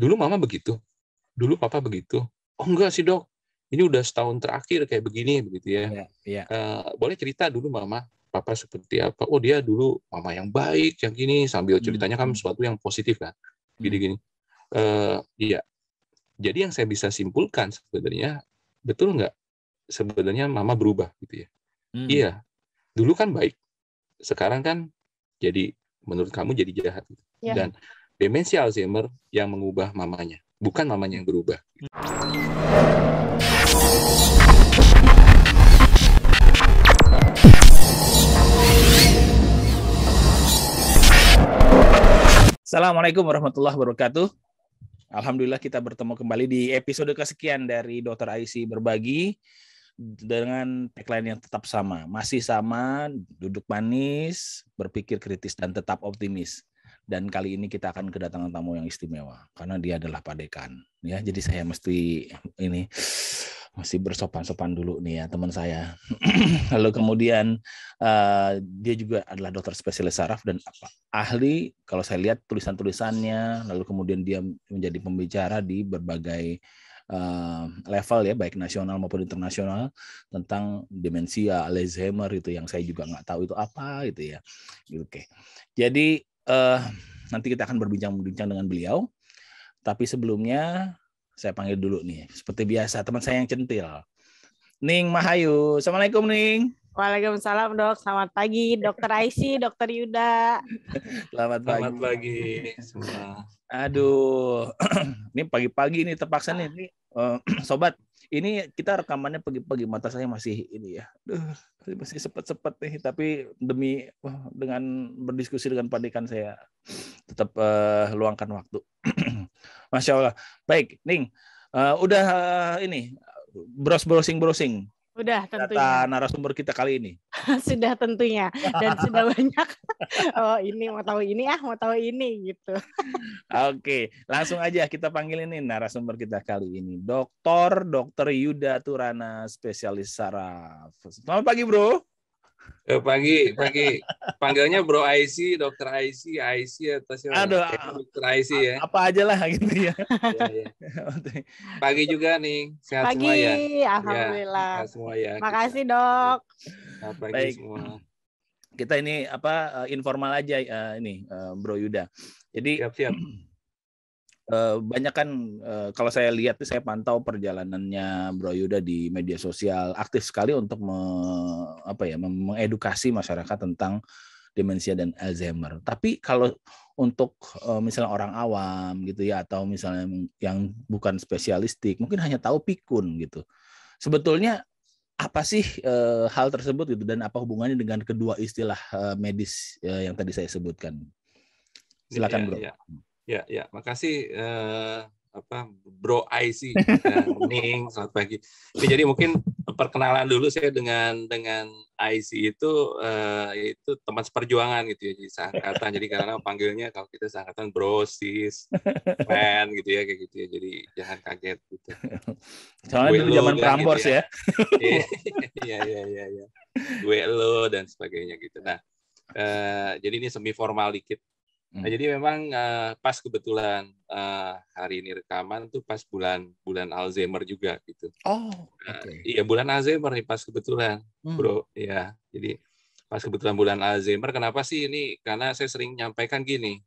dulu mama begitu, dulu papa begitu. Oh enggak sih dok, ini udah setahun terakhir kayak begini begitu ya. Boleh cerita dulu mama, papa seperti apa? Oh dia dulu mama yang baik, yang gini, sambil ceritanya kan sesuatu yang positif kan, gini-gini. Iya. Jadi yang saya bisa simpulkan sebenarnya, betul nggak sebenarnya mama berubah gitu ya? Iya, dulu kan baik, sekarang kan jadi menurut kamu jadi jahat. Ya. Dan demensia Alzheimer yang mengubah mamanya, bukan mamanya yang berubah. Assalamualaikum warahmatullahi wabarakatuh. Alhamdulillah kita bertemu kembali di episode kesekian dari Dr. Aisy Berbagi dengan tagline yang tetap sama. Masih sama, duduk manis, berpikir kritis, dan tetap optimis. Dan kali ini kita akan kedatangan tamu yang istimewa karena dia adalah Pak Dekan. Ya, jadi saya mesti bersopan-sopan dulu nih ya teman saya. Lalu kemudian dia juga adalah dokter spesialis saraf dan ahli, kalau saya lihat tulisan-tulisannya, lalu kemudian dia menjadi pembicara di berbagai level ya, baik nasional maupun internasional tentang demensia, Alzheimer itu yang saya juga nggak tahu itu apa gitu ya. Oke. Jadi nanti kita akan berbincang-bincang dengan beliau. Tapi sebelumnya saya panggil dulu nih, seperti biasa teman saya yang centil, Ning Mahayu. Assalamualaikum Ning. Waalaikumsalam dok. Selamat pagi Dokter Aisy, Dokter Yuda. Selamat pagi semua. Aduh, ini pagi-pagi nih terpaksa nih sobat. Ini kita rekamannya pagi-pagi, mata saya masih ini ya, masih sepet-sepet nih. Tapi demi dengan berdiskusi dengan Pak Dekan saya tetap luangkan waktu. Masya Allah. Baik, Ning, udah ini browsing. Udah tentunya. Data narasumber kita kali ini. Sudah tentunya. Dan sudah banyak. Oh ini mau tahu ini gitu. Oke, langsung aja kita panggil ini narasumber kita kali ini. Dr. Yuda Turana, spesialis saraf. Selamat pagi, Bro. Pagi. Panggilnya Bro Aisy, Dokter Aisy atau siapa? Aduh, Dokter Aisy ya. Apa aja lah gitu ya. Ya. Pagi juga nih, sehat pagi, semua ya. Alhamdulillah. Sehat semua ya. Makasih dok. Selamat pagi Baik. semua. Kita ini informal aja ini Bro Yuda. Jadi siap. Banyak kan kalau saya lihat saya pantau perjalanannya Bro Yuda di media sosial, aktif sekali untuk mengedukasi masyarakat tentang demensia dan Alzheimer. Tapi kalau untuk misalnya orang awam gitu ya, atau misalnya yang bukan spesialistik, mungkin hanya tahu pikun gitu. Sebetulnya apa sih hal tersebut gitu, dan apa hubungannya dengan kedua istilah medis yang tadi saya sebutkan? Silakan Bro. Ya, makasih Bro Aisy, Ning, selamat pagi. Jadi mungkin perkenalan dulu saya dengan Aisy itu teman seperjuangan gitu ya, di seangkatan. Jadi karena panggilnya kalau kita seangkatan Bro, Sis, fan gitu ya, kayak gitu ya. Jadi jangan kaget gitu. Soalnya dulu zaman Prambors gitu ya. Iya. Gue lo dan sebagainya gitu. Nah, jadi ini semi formal dikit. Nah, jadi memang pas kebetulan hari ini rekaman tuh pas bulan Alzheimer juga gitu. Oh, okay. Iya, bulan Alzheimer nih pas kebetulan, Bro. Ya, jadi pas kebetulan bulan Alzheimer. Kenapa sih ini? Karena saya sering nyampaikan gini,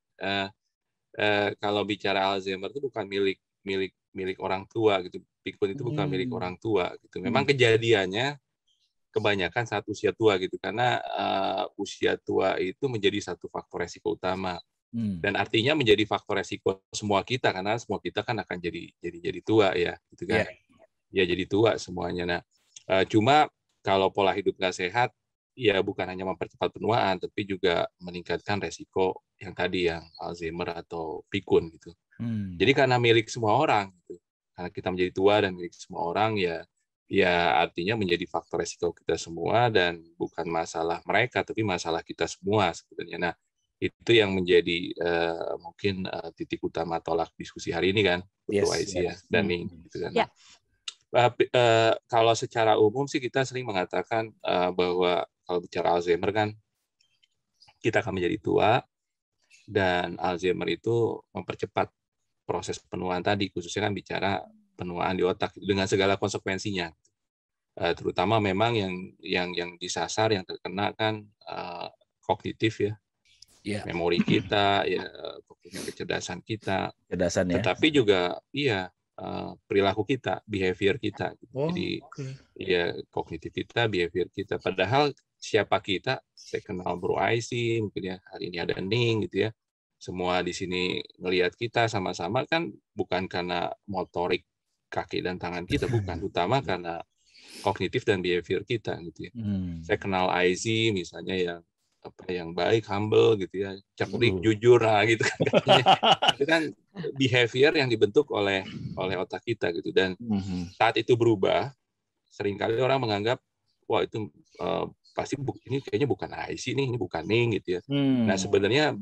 kalau bicara Alzheimer itu bukan milik orang tua gitu. Pikun itu bukan milik orang tua gitu. Memang kejadiannya kebanyakan saat usia tua gitu, karena usia tua itu menjadi satu faktor resiko utama. Dan artinya menjadi faktor resiko semua kita, karena semua kita kan akan jadi tua ya, gitu kan? Ya jadi tua semuanya. Nah, cuma kalau pola hidup nggak sehat, ya bukan hanya mempercepat penuaan, tapi juga meningkatkan resiko yang tadi yang Alzheimer atau pikun gitu. Jadi karena milik semua orang, gitu. Karena kita menjadi tua dan milik semua orang, ya artinya menjadi faktor resiko kita semua, dan bukan masalah mereka, tapi masalah kita semua sebenarnya. Nah, itu yang menjadi mungkin titik utama tolak diskusi hari ini kan, Betul Aisy ya, dan Ning gitu kan. Yeah. Kalau secara umum sih kita sering mengatakan bahwa kalau bicara Alzheimer kan kita akan menjadi tua, dan Alzheimer itu mempercepat proses penuaan tadi, khususnya kan bicara penuaan di otak dengan segala konsekuensinya. Terutama memang yang disasar, yang terkena kan kognitif ya, memori kita, ya kecerdasan kita, tetapi juga perilaku kita, behavior kita. Jadi ya kognitif kita, behavior kita. Padahal siapa kita? Saya kenal Bro Aisy, mungkin ya hari ini ada Ning gitu ya. Semua di sini ngelihat kita sama-sama kan bukan karena motorik kaki dan tangan kita, bukan, utama karena kognitif dan behavior kita gitu ya. Saya kenal Aisy misalnya yang baik, humble gitu ya, cerdik, jujur, gitu kan. Itu kan behavior yang dibentuk oleh otak kita gitu. Dan saat itu berubah, seringkali orang menganggap wah itu pasti ini kayaknya bukan Aisy nih, ini bukan Ning gitu ya. Nah sebenarnya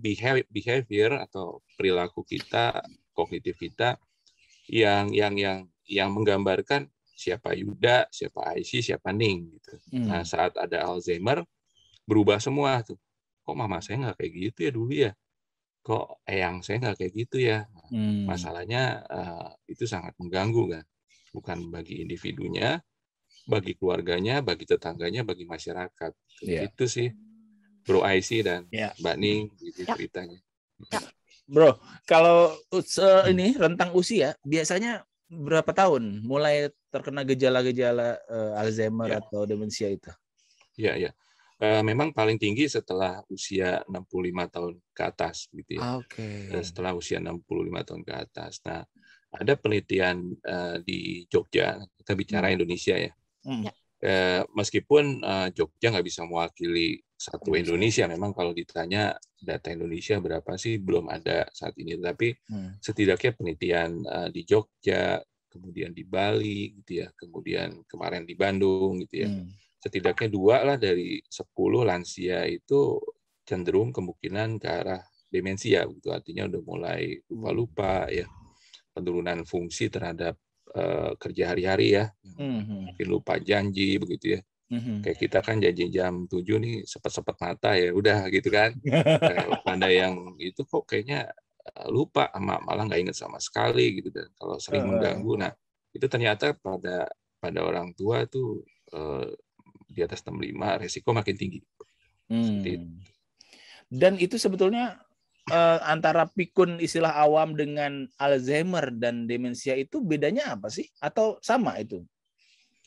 behavior atau perilaku kita, kognitif kita yang menggambarkan siapa Yuda, siapa Aisy, siapa Ning gitu. Nah saat ada Alzheimer berubah semua tuh. Kok mama saya nggak kayak gitu ya dulu ya? Kok eyang saya nggak kayak gitu ya? Masalahnya itu sangat mengganggu kan, bukan bagi individunya, bagi keluarganya, bagi tetangganya, bagi masyarakat. Itu sih Bro Aisy dan Mbak Ning gitu ceritanya. Bro, kalau ini rentang usia biasanya berapa tahun mulai terkena gejala-gejala Alzheimer atau demensia itu? Iya. Memang paling tinggi setelah usia 65 tahun ke atas gitu ya. Setelah usia 65 tahun ke atas. Nah, ada penelitian di Jogja, kita bicara Indonesia ya. Meskipun Jogja nggak bisa mewakili satu Indonesia, memang kalau ditanya data Indonesia berapa sih belum ada saat ini, tapi setidaknya penelitian di Jogja, kemudian di Bali gitu ya, kemudian kemarin di Bandung gitu ya, setidaknya 2 lah dari 10 lansia itu cenderung kemungkinan ke arah demensia, gitu. Artinya udah mulai lupa-lupa ya, penurunan fungsi terhadap kerja hari-hari ya, mungkin lupa janji begitu ya. Kayak kita kan janji jam 7 nih sepet-sepet mata ya udah gitu kan. Pada yang itu kok kayaknya lupa, malah nggak ingat sama sekali gitu. Dan kalau sering mengganggu, nah itu ternyata pada orang tua tuh di atas 65 resiko makin tinggi. Dan itu sebetulnya antara pikun istilah awam dengan Alzheimer dan demensia itu bedanya apa sih? Atau sama itu?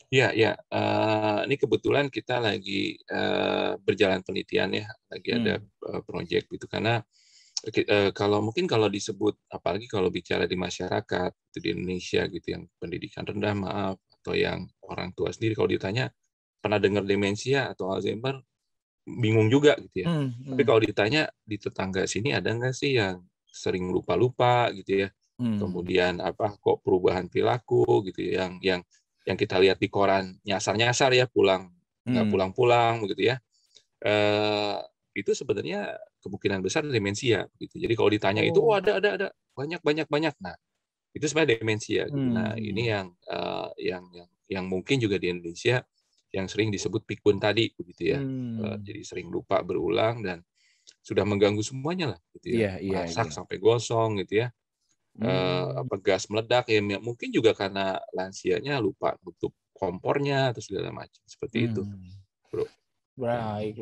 Ya. Ini kebetulan kita lagi berjalan penelitian ya, lagi ada proyek gitu, karena kalau disebut, apalagi kalau bicara di masyarakat itu di Indonesia gitu, yang pendidikan rendah atau yang orang tua sendiri kalau ditanya pernah dengar demensia atau Alzheimer, bingung juga gitu ya. Tapi kalau ditanya di tetangga sini ada nggak sih yang sering lupa-lupa gitu ya, kemudian kok perubahan perilaku gitu ya, yang kita lihat di koran nyasar-nyasar ya, nggak pulang-pulang begitu ya, itu sebenarnya kemungkinan besar demensia gitu. Jadi kalau ditanya itu ada banyak. Nah itu sebenarnya demensia gitu. Nah ini yang mungkin juga di Indonesia yang sering disebut pikun tadi begitu ya. Jadi sering lupa berulang dan sudah mengganggu semuanya lah gitu ya. Masak sampai gosong gitu ya. Gas meledak ya, mungkin juga karena lansianya lupa nutup kompornya atau segala macam seperti itu, Bro. Baik.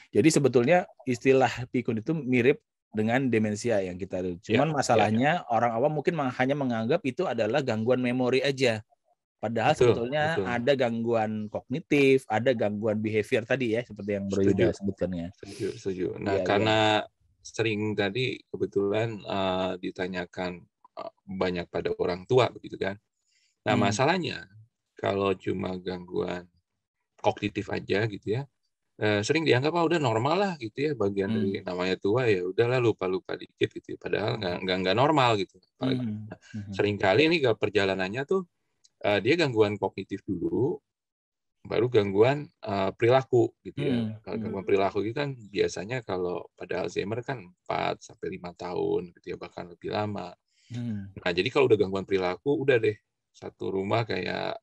Jadi sebetulnya istilah pikun itu mirip dengan demensia yang kita lihat. Cuman masalahnya orang awam mungkin hanya menganggap itu adalah gangguan memori aja. Padahal sebetulnya ada gangguan kognitif, ada gangguan behavior tadi ya, seperti yang Bro Yuda sebutkan ya. Setuju. Nah, karena sering tadi kebetulan ditanyakan banyak pada orang tua begitu kan. Nah, masalahnya kalau cuma gangguan kognitif aja gitu ya, sering dianggap udah normal lah gitu ya, bagian dari namanya tua ya udahlah, lupa-lupa dikit gitu. Padahal nggak normal gitu. Seringkali ini perjalanannya tuh dia gangguan kognitif dulu, baru gangguan perilaku gitu ya. Kalau gangguan perilaku itu kan biasanya kalau pada Alzheimer kan 4 sampai 5 tahun gitu ya, bahkan lebih lama. Nah, jadi kalau udah gangguan perilaku udah deh satu rumah kayak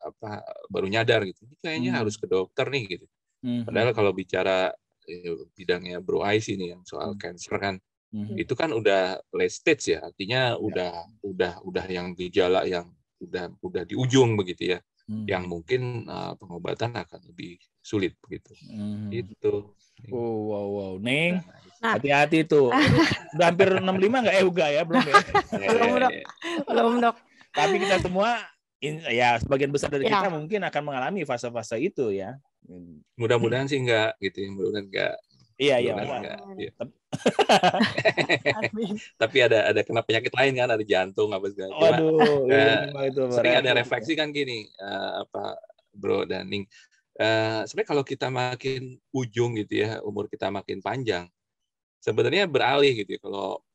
baru nyadar gitu. Ini kayaknya harus ke dokter nih gitu. Padahal kalau bicara bidangnya Bro Aisy nih yang soal cancer kan Itu kan udah late stage ya, artinya udah yang gejala yang udah di ujung begitu ya, yang mungkin pengobatan akan lebih sulit begitu. Itu. Wow. Neng, Nah. hati-hati tuh. Udah hampir 65 nggak? Enggak ya, belum ya? Belum dok. Tapi kita semua, ya sebagian besar dari kita mungkin akan mengalami fase-fase itu ya. Mudah-mudahan sih enggak gitu ya, mudah-mudahan enggak. Iya. Tapi ada kena penyakit lain kan, ada jantung apa segala. Waduh, itu sering ada refleksi kan gini, Bro dan Ning. Sebenarnya kalau kita makin ujung gitu ya, umur kita makin panjang, sebenarnya beralih gitu ya. Kalau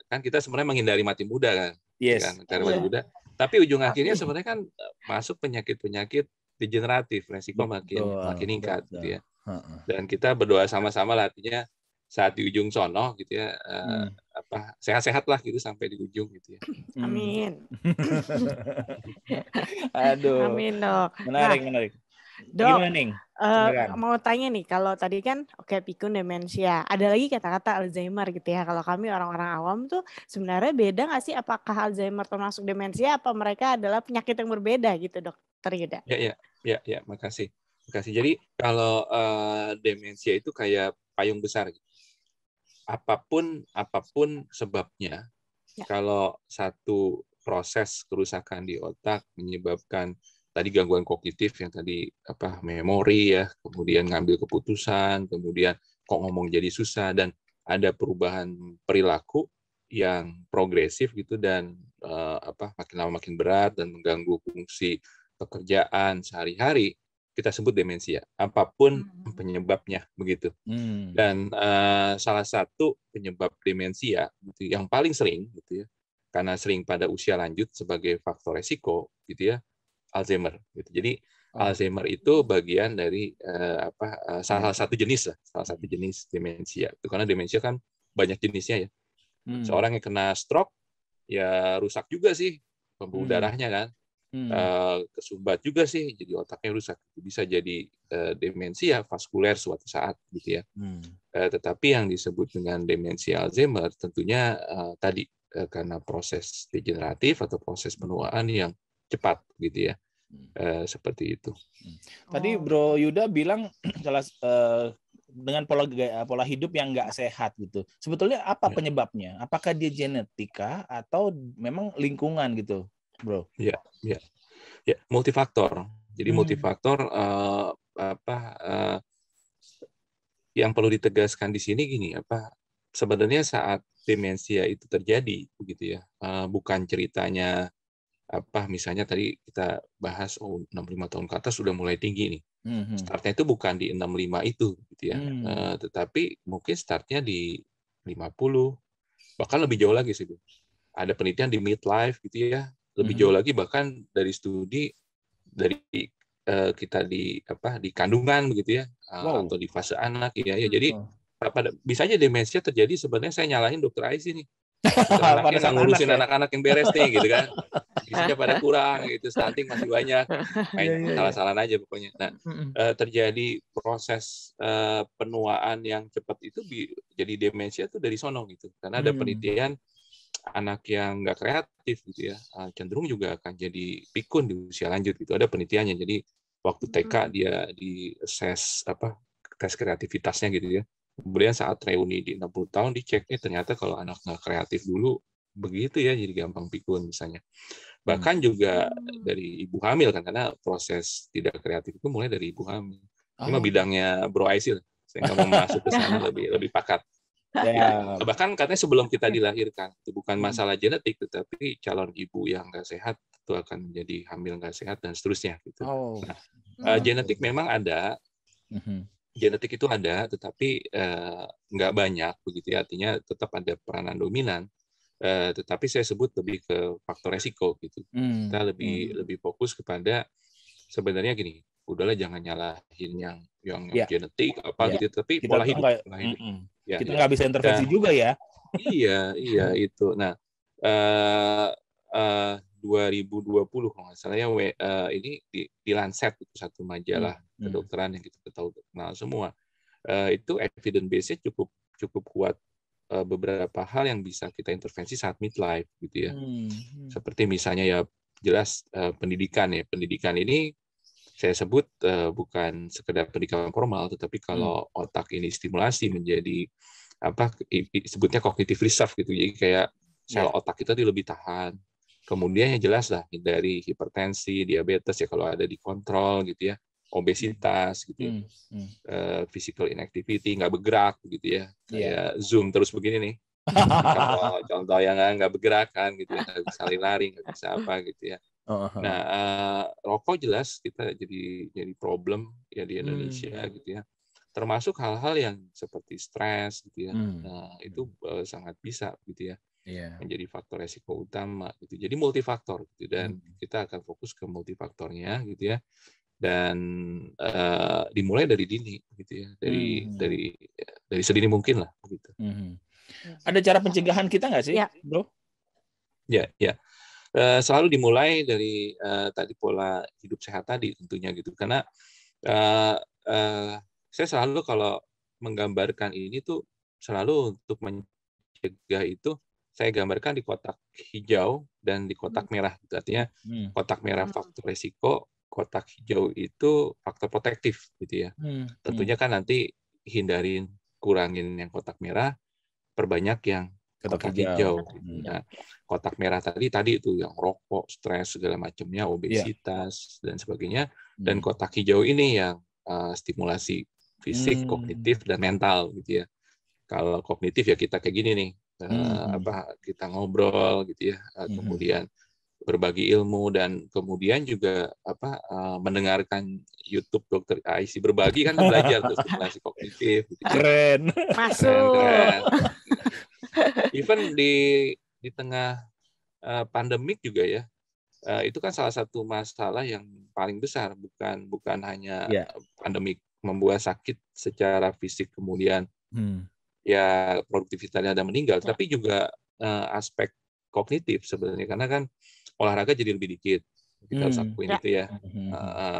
kan kita sebenarnya menghindari mati muda kan, kan mati muda. Tapi ujung akhirnya sebenarnya kan masuk penyakit-penyakit degeneratif, resiko makin meningkat gitu ya. Dan kita berdoa sama-sama lah, artinya saat di ujung sono gitu ya, sehat-sehat lah gitu sampai di ujung gitu ya. Amin. Aduh. Amin dok. Menarik. Dok, gimana nih? mau tanya nih, kalau tadi kan pikun demensia, ada lagi kata-kata Alzheimer gitu ya. Kalau kami orang-orang awam tuh sebenarnya beda nggak sih? Apakah Alzheimer termasuk demensia? Apa mereka adalah penyakit yang berbeda gitu, Dokter Yuda? Ya, makasih. Jadi kalau demensia itu kayak payung besar. Gitu. Apapun sebabnya, kalau satu proses kerusakan di otak menyebabkan tadi gangguan kognitif yang tadi memori ya, kemudian ngambil keputusan, kemudian kok ngomong jadi susah, dan ada perubahan perilaku yang progresif gitu, dan makin lama makin berat dan mengganggu fungsi pekerjaan sehari-hari, kita sebut demensia. Apapun penyebabnya begitu. Dan salah satu penyebab demensia gitu, yang paling sering gitu ya, karena sering pada usia lanjut sebagai faktor resiko gitu ya, Alzheimer gitu. Jadi Alzheimer itu bagian dari salah satu jenis demensia. Itu karena demensia kan banyak jenisnya ya. Seorang yang kena stroke ya rusak juga sih pembuluh darahnya kan. Kesumbat juga sih, jadi otaknya rusak. Bisa jadi demensia vaskuler suatu saat gitu ya. Tetapi yang disebut dengan demensia Alzheimer tentunya tadi karena proses degeneratif atau proses penuaan yang cepat gitu ya, seperti itu. Tadi Bro Yuda bilang dengan pola hidup yang nggak sehat gitu. Sebetulnya apa penyebabnya? Apakah dia genetika atau memang lingkungan gitu, Bro? Ya, multifaktor. Jadi multifaktor yang perlu ditegaskan di sini gini, sebenarnya saat demensia itu terjadi begitu ya, bukan ceritanya misalnya tadi kita bahas 65 tahun ke atas sudah mulai tinggi nih. Startnya itu bukan di 65 itu gitu ya. Tetapi mungkin startnya di 50, bahkan lebih jauh lagi sih. Ada penelitian di midlife gitu ya, lebih jauh lagi, bahkan dari studi dari kita di kandungan begitu ya, atau di fase anak ya. Jadi bisa aja demensia terjadi, sebenarnya saya nyalahin dokter Aisy nih. Anaknya nggak ngurusin anak-anak yang beres nih gitu kan, gizinya pada kurang gitu, stunting masih banyak, main salah-salahan aja pokoknya. Nah, terjadi proses penuaan yang cepat itu jadi demensia itu dari sono gitu, karena ada penelitian anak yang nggak kreatif gitu ya, cenderung juga akan jadi pikun di usia lanjut gitu. Ada penelitiannya, jadi waktu TK dia di assess tes kreativitasnya gitu ya. Kemudian saat reuni di 60 tahun diceknya ternyata kalau anak nggak kreatif dulu begitu ya, jadi gampang pikun misalnya. Bahkan juga dari ibu hamil kan, karena proses tidak kreatif itu mulai dari ibu hamil. Ini mah bidangnya Bro Aisyil, saya nggak mau masuk ke sana, lebih pakat. Ya. Bahkan katanya sebelum kita dilahirkan, itu bukan masalah genetik, tetapi calon ibu yang nggak sehat itu akan menjadi hamil nggak sehat dan seterusnya gitu. Nah, genetik memang ada. Genetik itu ada, tetapi nggak banyak begitu ya, artinya tetap ada peranan dominan, tetapi saya sebut lebih ke faktor resiko gitu. Kita lebih fokus kepada sebenarnya gini, udahlah jangan nyalahin yang genetik gitu, tapi kita pola hidup. Kita nggak bisa intervensi juga ya. Iya itu. Nah, 2020 kalau nggak salah ya, ini di Lancet, itu satu majalah kedokteran yang kita tahu kenal semua, itu evidence base-nya cukup kuat beberapa hal yang bisa kita intervensi saat midlife gitu ya. Seperti misalnya ya jelas pendidikan ya. Pendidikan ini saya sebut bukan sekedar pendidikan formal, tetapi kalau otak ini stimulasi menjadi sebutnya cognitive reserve gitu. Jadi kayak sel otak kita lebih tahan. Kemudian yang jelas lah dari hipertensi, diabetes ya kalau ada dikontrol gitu ya, obesitas gitu ya, physical inactivity, nggak bergerak gitu ya, kayak Zoom terus begini nih. Contoh yang nggak bergerak kan gitu ya, nggak bisa lari, nggak bisa apa gitu ya. Nah, rokok jelas kita jadi problem ya di Indonesia gitu ya. Termasuk hal-hal yang seperti stres gitu ya. Nah, itu sangat bisa gitu ya. Menjadi faktor resiko utama gitu. Jadi multifaktor gitu, dan kita akan fokus ke multifaktornya gitu ya. Dan dimulai dari dini gitu ya. Dari sedini mungkin lah gitu. Ada cara pencegahan kita nggak sih, Bro? Ya. Selalu dimulai dari tadi pola hidup sehat tadi tentunya gitu, karena saya selalu kalau menggambarkan ini tuh selalu untuk mencegah itu saya gambarkan di kotak hijau dan di kotak merah. Artinya kotak merah faktor resiko, kotak hijau itu faktor protektif gitu ya. Tentunya kan nanti kurangin yang kotak merah, perbanyak yang kotak hijau. Nah, kotak merah tadi itu yang rokok, stres segala macamnya, obesitas dan sebagainya. Dan kotak hijau ini yang stimulasi fisik, kognitif dan mental gitu ya. Kalau kognitif ya kita kayak gini nih, kita ngobrol gitu ya, kemudian berbagi ilmu, dan kemudian juga mendengarkan YouTube Dokter Aisy berbagi kan belajar tuh stimulasi kognitif. Gitu. Keren. Masuk. Keren. Even di tengah pandemik juga ya, itu kan salah satu masalah yang paling besar, bukan hanya pandemik membuat sakit secara fisik kemudian ya produktivitasnya ada meninggal, tapi juga aspek kognitif sebenarnya, karena kan olahraga jadi lebih dikit, kita harus akuin itu ya.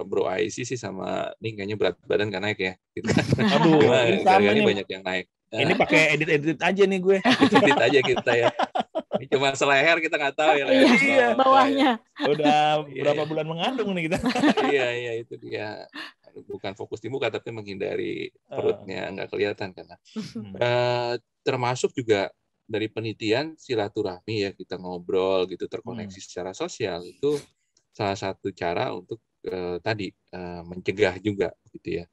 Bro Aisy sih sama Ning kayaknya berat badan nggak naik ya, gitu. Aduh, gara-gara banyak yang naik. Ini pakai edit aja nih gue. Edit aja kita ya. Ini cuma seleher kita nggak tahu ya. Iya, bawahnya. Udah berapa bulan mengandung nih kita. Iya itu dia. Bukan fokus di muka tapi menghindari perutnya nggak kelihatan karena. Termasuk juga dari penelitian silaturahmi ya, kita ngobrol gitu, terkoneksi secara sosial, itu salah satu cara untuk mencegah juga gitu ya.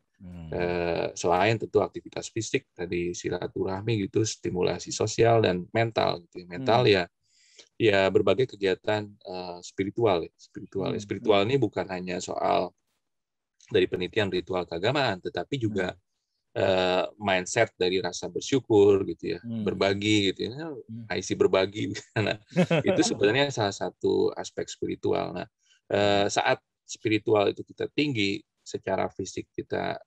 Selain tentu aktivitas fisik tadi, silaturahmi gitu, stimulasi sosial dan mental gitu. Mental ya berbagai kegiatan spiritual. Spiritual ini bukan hanya soal dari penelitian ritual keagamaan, tetapi juga mindset dari rasa bersyukur gitu ya, berbagi gitu ya, Aisy berbagi. Nah, itu sebenarnya salah satu aspek spiritual. Nah, saat spiritual itu kita tinggi, secara fisik kita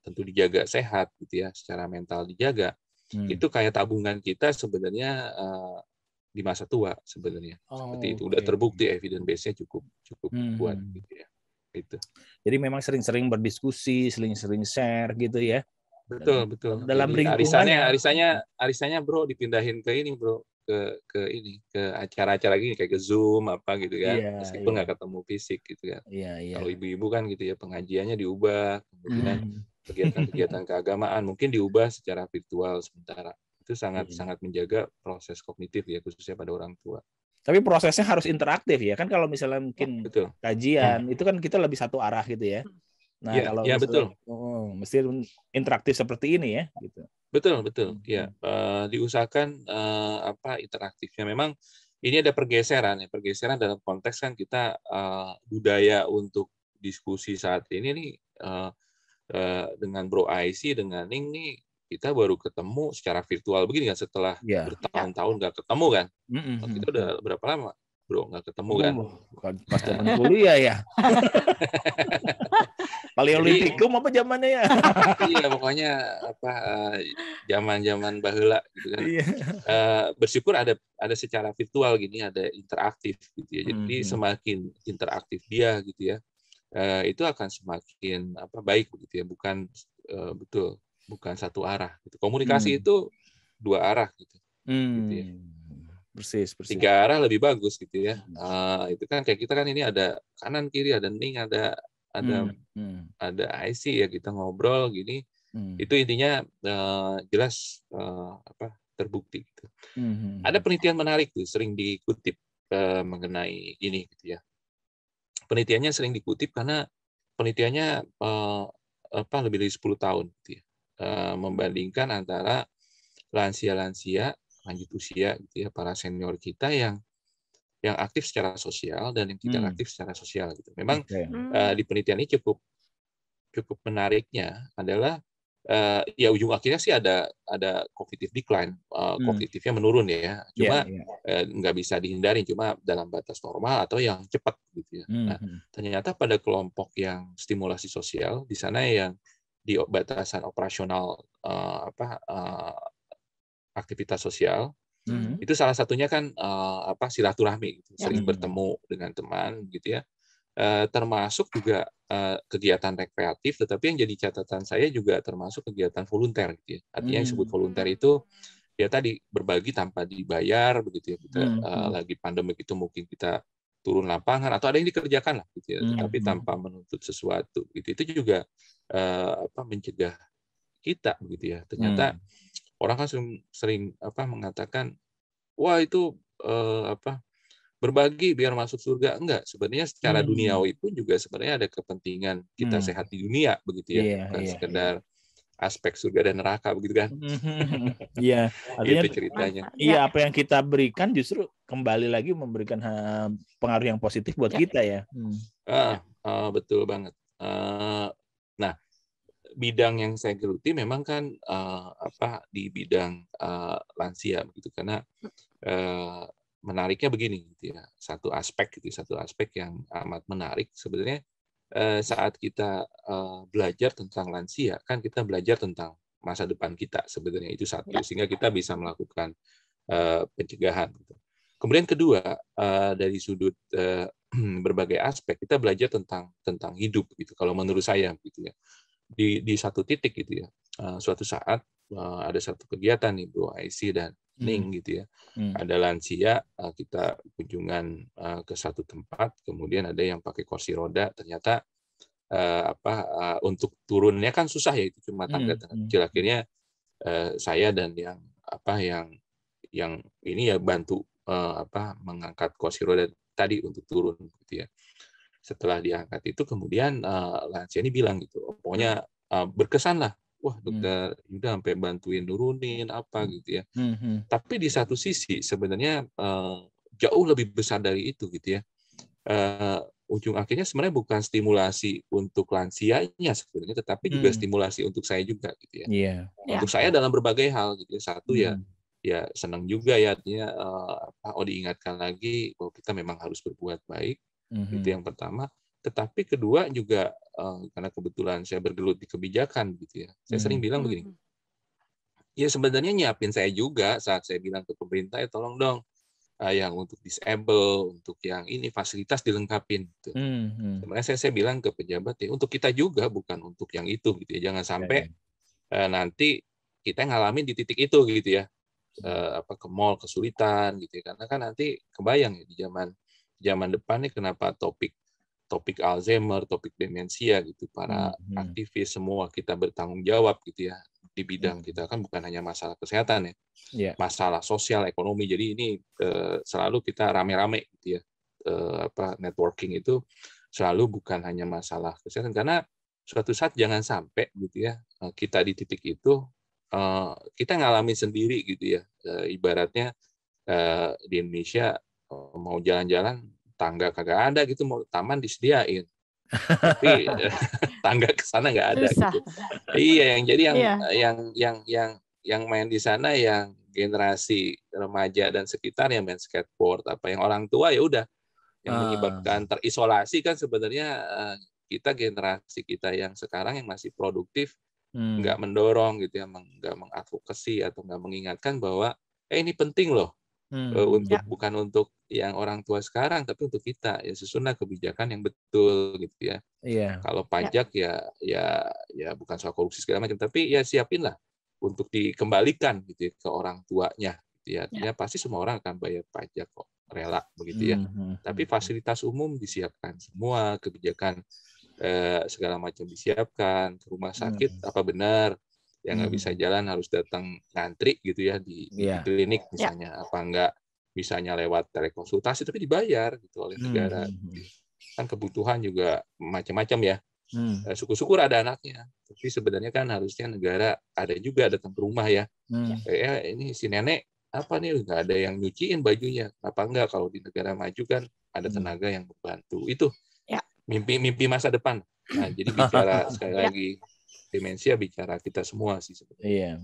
tentu dijaga sehat gitu ya, secara mental dijaga, itu kayak tabungan kita sebenarnya di masa tua sebenarnya. Seperti itu udah terbukti, evidence base-nya cukup kuat gitu ya. Itu. Jadi memang sering-sering berdiskusi, sering-sering share gitu ya. Betul. Dalam arisannya Bro dipindahin ke ini Bro, ke acara-acara gini kayak ke Zoom apa gitu kan, meskipun nggak ketemu fisik gitu kan. Kalau ibu-ibu kan gitu ya, pengajiannya diubah, kemudian kegiatan keagamaan mungkin diubah secara virtual sementara. Itu sangat menjaga proses kognitif ya, khususnya pada orang tua. Tapi prosesnya harus interaktif ya kan, kalau misalnya mungkin kajian itu kan kita lebih satu arah gitu ya. Nah, kalau betul. Mesti interaktif seperti ini ya gitu. Betul. Ya, diusahakan interaktifnya. Memang ini ada pergeseran dalam konteks kan kita budaya untuk diskusi saat ini nih dengan Bro Aisy, dengan Ning nih, kita baru ketemu secara virtual begini kan, setelah bertahun-tahun nggak ketemu kan. Kita udah berapa lama Bro nggak ketemu kan? Pas zaman kuliah ya. Paleolitikum apa zamannya ya? Iya, pokoknya zaman baheula gitu kan. Bersyukur ada secara virtual gini, ada interaktif gitu ya. Jadi semakin interaktif dia gitu ya, itu akan semakin baik gitu ya. Bukan satu arah gitu. Komunikasi itu 2 arah gitu ya. Persis. 3 arah lebih bagus gitu ya. Itu kan kayak kita kan ini ada kanan kiri, ada ning, ada IC ya, kita ngobrol gini. Itu intinya jelas terbukti gitu. Ada penelitian menarik tuh sering dikutip mengenai ini gitu ya. Penelitiannya sering dikutip karena penelitiannya lebih dari 10 tahun gitu ya. Membandingkan antara lansia-lansia lanjut usia gitu ya, para senior kita yang aktif secara sosial dan yang tidak aktif secara sosial gitu. Memang di penelitian ini cukup menariknya adalah ya ujung akhirnya sih ada cognitive decline, kognitifnya menurun ya. Cuma nggak bisa dihindari, cuma dalam batas normal atau yang cepat gitu ya. Nah, ternyata pada kelompok yang stimulasi sosial di sana yang di batasan operasional aktivitas sosial itu salah satunya kan silaturahmi gitu. Sering bertemu dengan teman gitu ya, termasuk juga kegiatan rekreatif, tetapi yang jadi catatan saya juga termasuk kegiatan volunteer gitu ya. Artinya yang disebut volunteer itu ya tadi berbagi tanpa dibayar begitu ya. Kita lagi pandemi itu mungkin kita turun lapangan atau ada yang dikerjakan lah gitu ya, tetapi tanpa menuntut sesuatu gitu. Itu juga mencegah kita begitu ya. Ternyata orang kan sering mengatakan, wah itu berbagi biar masuk surga. Enggak, sebenarnya secara duniawi pun juga sebenarnya ada kepentingan kita sehat di dunia begitu ya, bukan sekedar aspek surga dan neraka begitu kan. Iya, artinya itu ceritanya. Iya, apa yang kita berikan justru kembali lagi memberikan pengaruh yang positif buat kita ya. Betul banget. Nah, bidang yang saya geluti memang kan di bidang lansia begitu, karena menariknya begini gitu ya, satu aspek yang amat menarik sebenarnya saat kita belajar tentang lansia kan kita belajar tentang masa depan kita sebenarnya, itu satu, sehingga kita bisa melakukan pencegahan gitu. Kemudian kedua, dari sudut berbagai aspek kita belajar tentang hidup gitu, kalau menurut saya gitu ya. Di satu titik gitu ya, suatu saat ada satu kegiatan nih Bro IC dan Ning gitu ya, ada lansia, kita kunjungan ke satu tempat, kemudian ada yang pakai kursi roda, ternyata untuk turunnya kan susah ya, itu cuma tangga kecil. Akhirnya saya dan yang ini ya bantu mengangkat kursi roda tadi untuk turun gitu ya. Setelah diangkat itu kemudian lansia ini bilang gitu, pokoknya berkesan lah, wah dokter Yuda sampai bantuin nurunin apa gitu ya. Tapi di satu sisi sebenarnya jauh lebih besar dari itu gitu ya. Ujung akhirnya sebenarnya bukan stimulasi untuk lansianya sebenarnya, tetapi juga stimulasi untuk saya juga gitu ya. Untuk saya dalam berbagai hal gitu ya. Satu ya senang juga ya, artinya diingatkan lagi bahwa kita memang harus berbuat baik. Itu yang pertama. Tetapi kedua juga karena kebetulan saya bergelut di kebijakan gitu ya. Saya sering bilang begini. Ya sebenarnya nyiapin saya juga saat saya bilang ke pemerintah, ya tolong dong yang untuk disable, untuk yang ini fasilitas dilengkapin gitu. Sebenarnya saya bilang ke pejabat ya, untuk kita juga bukan untuk yang itu gitu ya. Jangan sampai nanti kita ngalamin di titik itu gitu ya. Ke mall kesulitan gitu ya. Karena kan nanti kebayang ya di zaman depan nih kenapa topik Alzheimer, topik demensia gitu, para aktivis semua kita bertanggung jawab gitu ya di bidang kita, kan bukan hanya masalah kesehatan ya, masalah sosial, ekonomi. Jadi ini selalu kita rame-rame gitu ya, networking itu selalu bukan hanya masalah kesehatan, karena suatu saat jangan sampai gitu ya kita di titik itu kita ngalamin sendiri gitu ya, ibaratnya di Indonesia mau jalan-jalan tangga kagak ada gitu, mau taman disediain tapi tangga ke sana nggak ada gitu. Iya, yang jadi yang main di sana yang generasi remaja dan sekitar yang main skateboard, yang orang tua ya udah, yang menyebabkan terisolasi kan sebenarnya kita, generasi kita yang sekarang yang masih produktif nggak mendorong gitu ya, nggak mengadvokasi atau nggak mengingatkan bahwa ini penting loh. Bukan untuk yang orang tua sekarang, tapi untuk kita ya, susunlah kebijakan yang betul gitu ya. Kalau pajak ya bukan soal korupsi segala macam, tapi ya siapin lah untuk dikembalikan gitu ya, ke orang tuanya. Gitu ya. Artinya pasti semua orang akan bayar pajak kok, rela begitu ya. Tapi fasilitas umum disiapkan semua, kebijakan segala macam disiapkan, ke rumah sakit apa benar yang nggak bisa jalan harus datang ngantri gitu ya di klinik misalnya, apa enggak misalnya lewat telekonsultasi tapi dibayar gitu oleh negara. Kan kebutuhan juga macam-macam ya. Syukur-syukur ada anaknya, tapi sebenarnya kan harusnya negara ada juga datang ke rumah ya. Ini si nenek apa nih nggak ada yang nyuciin bajunya, apa enggak kalau di negara maju kan ada tenaga yang membantu. Itu mimpi masa depan. Nah, jadi bicara sekali lagi demensia bicara kita semua sih sebenarnya.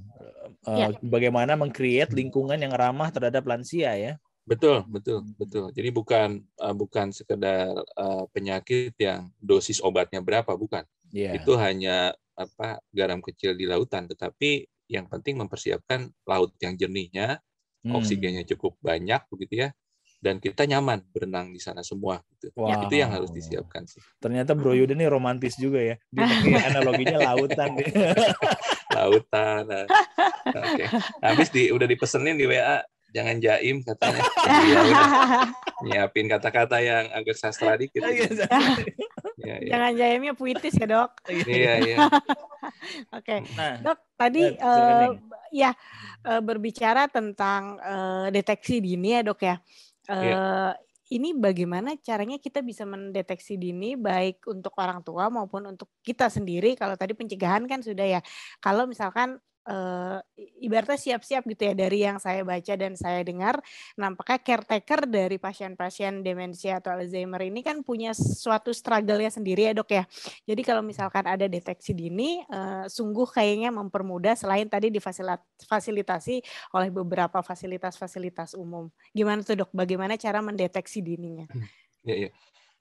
Bagaimana meng-create lingkungan yang ramah terhadap lansia ya. Betul. Jadi bukan sekedar penyakit yang dosis obatnya berapa, bukan. Itu hanya garam kecil di lautan, tetapi yang penting mempersiapkan laut yang jernihnya, oksigennya cukup banyak begitu ya. Dan kita nyaman berenang di sana semua gitu. Itu yang harus disiapkan sih. Ternyata Bro Yuda ini romantis juga ya. Dia pakai analoginya lautan. Lautan. Oke. Habis udah dipesenin di WA, jangan jaim katanya. Nyiapin kata-kata yang agak sastra dikit. Jangan jaimnya puitis ya, Dok. Iya. Oke. Dok, tadi berbicara tentang deteksi dini ya, Dok ya. Ini bagaimana caranya kita bisa mendeteksi dini baik untuk orang tua maupun untuk kita sendiri. Kalau tadi pencegahan kan sudah ya. Kalau misalkan ibaratnya siap-siap gitu ya, dari yang saya baca dan saya dengar, nampaknya caretaker dari pasien-pasien demensia atau Alzheimer ini kan punya suatu struggle-nya sendiri ya, Dok ya. Jadi kalau misalkan ada deteksi dini, sungguh kayaknya mempermudah selain tadi difasilitasi oleh beberapa fasilitas-fasilitas umum. Gimana tuh, Dok? Bagaimana cara mendeteksi dininya?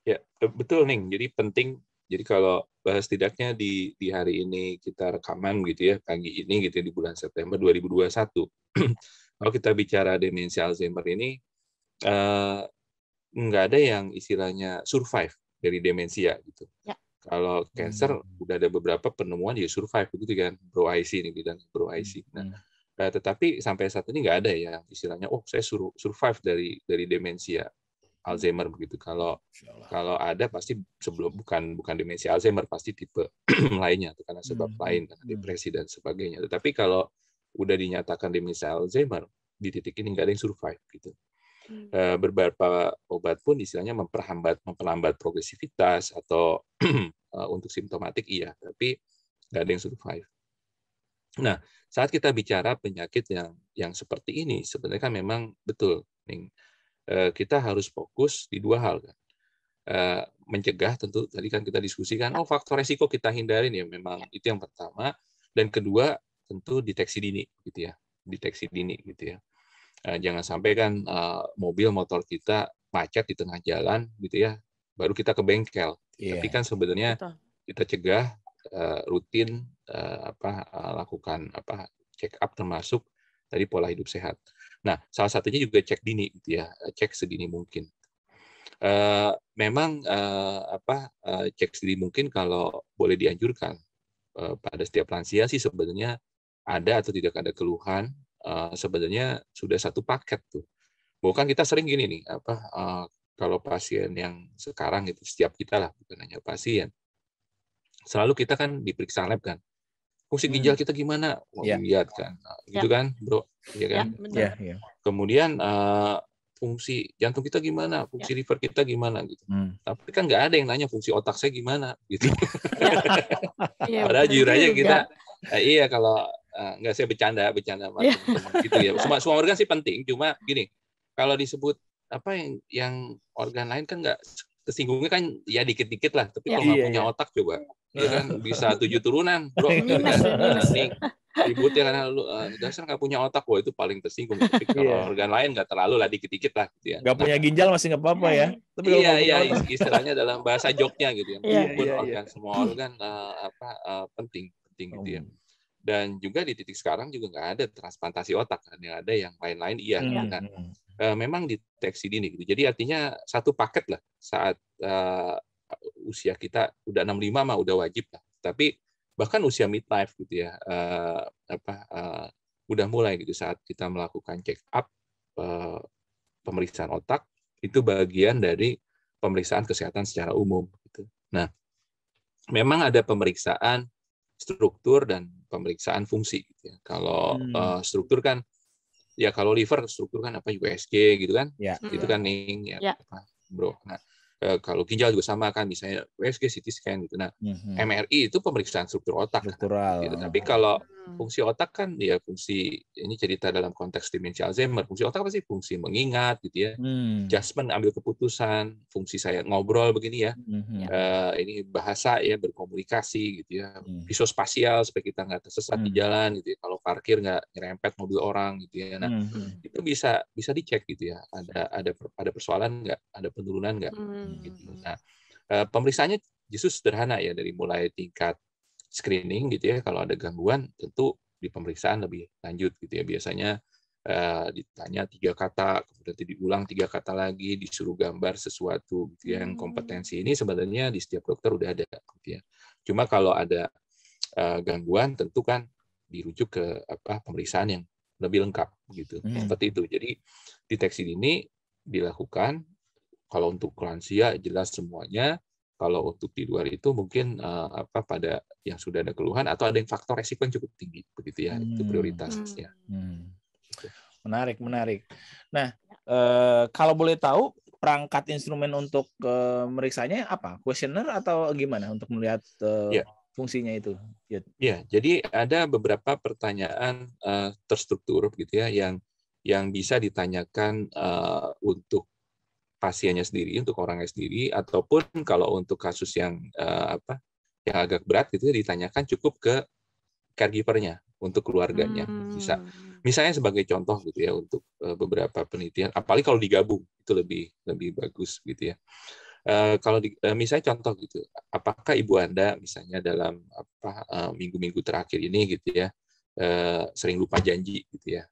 Ya, betul Ning. Jadi penting. Jadi kalau setidaknya di hari ini kita rekaman gitu ya, pagi ini gitu ya, di bulan September 2021. Kalau kita bicara demensia Alzheimer ini, nggak ada yang istilahnya survive dari demensia gitu. Kalau cancer udah ada beberapa penemuan dia survive begitu kan, Bro IC ini bilang Bro IC. Nah, tetapi sampai saat ini nggak ada yang istilahnya saya survive dari demensia Alzheimer begitu. Kalau ada pasti sebelum bukan demensia Alzheimer, pasti tipe lainnya atau karena sebab lain, karena depresi dan sebagainya. Tetapi kalau udah dinyatakan demensia Alzheimer, di titik ini nggak ada yang survive gitu. Beberapa obat pun istilahnya memperlambat progresivitas atau untuk simptomatik iya, tapi nggak ada yang survive. Nah, saat kita bicara penyakit yang seperti ini, sebenarnya kan memang betul, Ning, kita harus fokus di dua hal kan. Mencegah tentu tadi kan kita diskusikan, faktor resiko kita hindarin ya, memang itu yang pertama, dan kedua tentu deteksi dini gitu ya, deteksi dini gitu ya. Jangan sampai kan mobil motor kita macet di tengah jalan gitu ya, baru kita ke bengkel. Tapi kan sebenarnya kita cegah rutin lakukan check up termasuk tadi pola hidup sehat. Nah, salah satunya juga cek dini gitu ya, cek sedini mungkin. Memang cek sedini mungkin kalau boleh dianjurkan pada setiap lansia sih sebenarnya ada atau tidak ada keluhan, sebenarnya sudah satu paket tuh. Bukan kita sering gini nih, kalau pasien yang sekarang itu setiap kita lah, bukan hanya pasien, selalu kita kan diperiksa lab kan. Fungsi ginjal kita gimana? Dilihat kan, gitu kan, Bro? Iya kan? Kemudian fungsi jantung kita gimana? Fungsi liver kita gimana? Gitu. Tapi kan nggak ada yang nanya fungsi otak saya gimana, gitu. Padahal jujur aja kita, kalau nggak, saya bercanda sama teman-teman gitu ya. Semua organ sih penting, cuma gini, kalau disebut yang organ lain kan nggak, tersinggungnya kan ya dikit-dikit lah. Tapi kalau nggak punya otak coba. Ya kan bisa 7 turunan, Bro. Nih, ribut ya karena lu dasar nggak punya otak, itu paling tersinggung. Tapi kalau organ lain nggak terlalu lah, dikit-dikit lah gitu ya. Nggak punya ginjal masih nggak apa-apa ya. Tapi istilahnya dalam bahasa joknya gitu ya. Organ semua organ penting gitu ya. Dan juga di titik sekarang juga nggak ada transplantasi otak, kan yang ada yang lain-lain iya. Nah, memang deteksi dini gitu. Jadi artinya satu paket lah saat usia kita udah 65 mah udah wajib lah. Tapi bahkan usia midlife gitu ya, udah mulai gitu saat kita melakukan check up, pemeriksaan otak itu bagian dari pemeriksaan kesehatan secara umum gitu. Nah, memang ada pemeriksaan struktur dan pemeriksaan fungsi gitu ya. Kalau struktur kan ya, kalau liver struktur kan USG gitu kan, itu kan nih ya, bro. Nah, kalau ginjal juga sama kan, misalnya USG, CT scan gitu. Nah, MRI itu pemeriksaan struktur otak. Struktural. Gitu. Tapi kalau fungsi otak kan ya fungsi, ini cerita dalam konteks demensia Alzheimer, fungsi otak apa sih? Fungsi mengingat gitu ya, adjustment, ambil keputusan, fungsi saya ngobrol begini ya, ini bahasa ya, berkomunikasi gitu ya, visospasial supaya kita nggak tersesat di jalan gitu ya, kalau parkir nggak nyerempet mobil orang gitu ya. Nah, itu bisa dicek gitu ya, ada persoalan nggak, ada penurunan nggak gitu. Nah, pemeriksaannya justru sederhana ya, dari mulai tingkat screening gitu ya, kalau ada gangguan tentu di pemeriksaan lebih lanjut gitu ya, biasanya ditanya 3 kata, kemudian diulang 3 kata lagi, disuruh gambar sesuatu gitu ya. Yang kompetensi ini sebenarnya di setiap dokter udah ada gitu ya. Cuma kalau ada gangguan tentu kan dirujuk ke pemeriksaan yang lebih lengkap gitu. Seperti itu. Jadi deteksi dini dilakukan. Kalau untuk lansia jelas semuanya. Kalau untuk di luar itu mungkin pada yang sudah ada keluhan atau ada yang faktor resiko yang cukup tinggi begitu ya, itu prioritasnya. Menarik. Nah, kalau boleh tahu perangkat instrumen untuk meriksanya apa? Kuesioner atau gimana untuk melihat fungsinya itu? Ya, jadi ada beberapa pertanyaan terstruktur gitu ya, yang bisa ditanyakan untuk pasiennya sendiri, untuk orangnya sendiri, ataupun kalau untuk kasus yang yang agak berat gitu ditanyakan cukup ke caregiver-nya, untuk keluarganya. Misalnya sebagai contoh gitu ya, untuk beberapa penelitian, apalagi kalau digabung itu lebih bagus gitu ya. Kalau misalnya contoh gitu, apakah ibu Anda misalnya dalam minggu-minggu terakhir ini gitu ya, sering lupa janji gitu ya,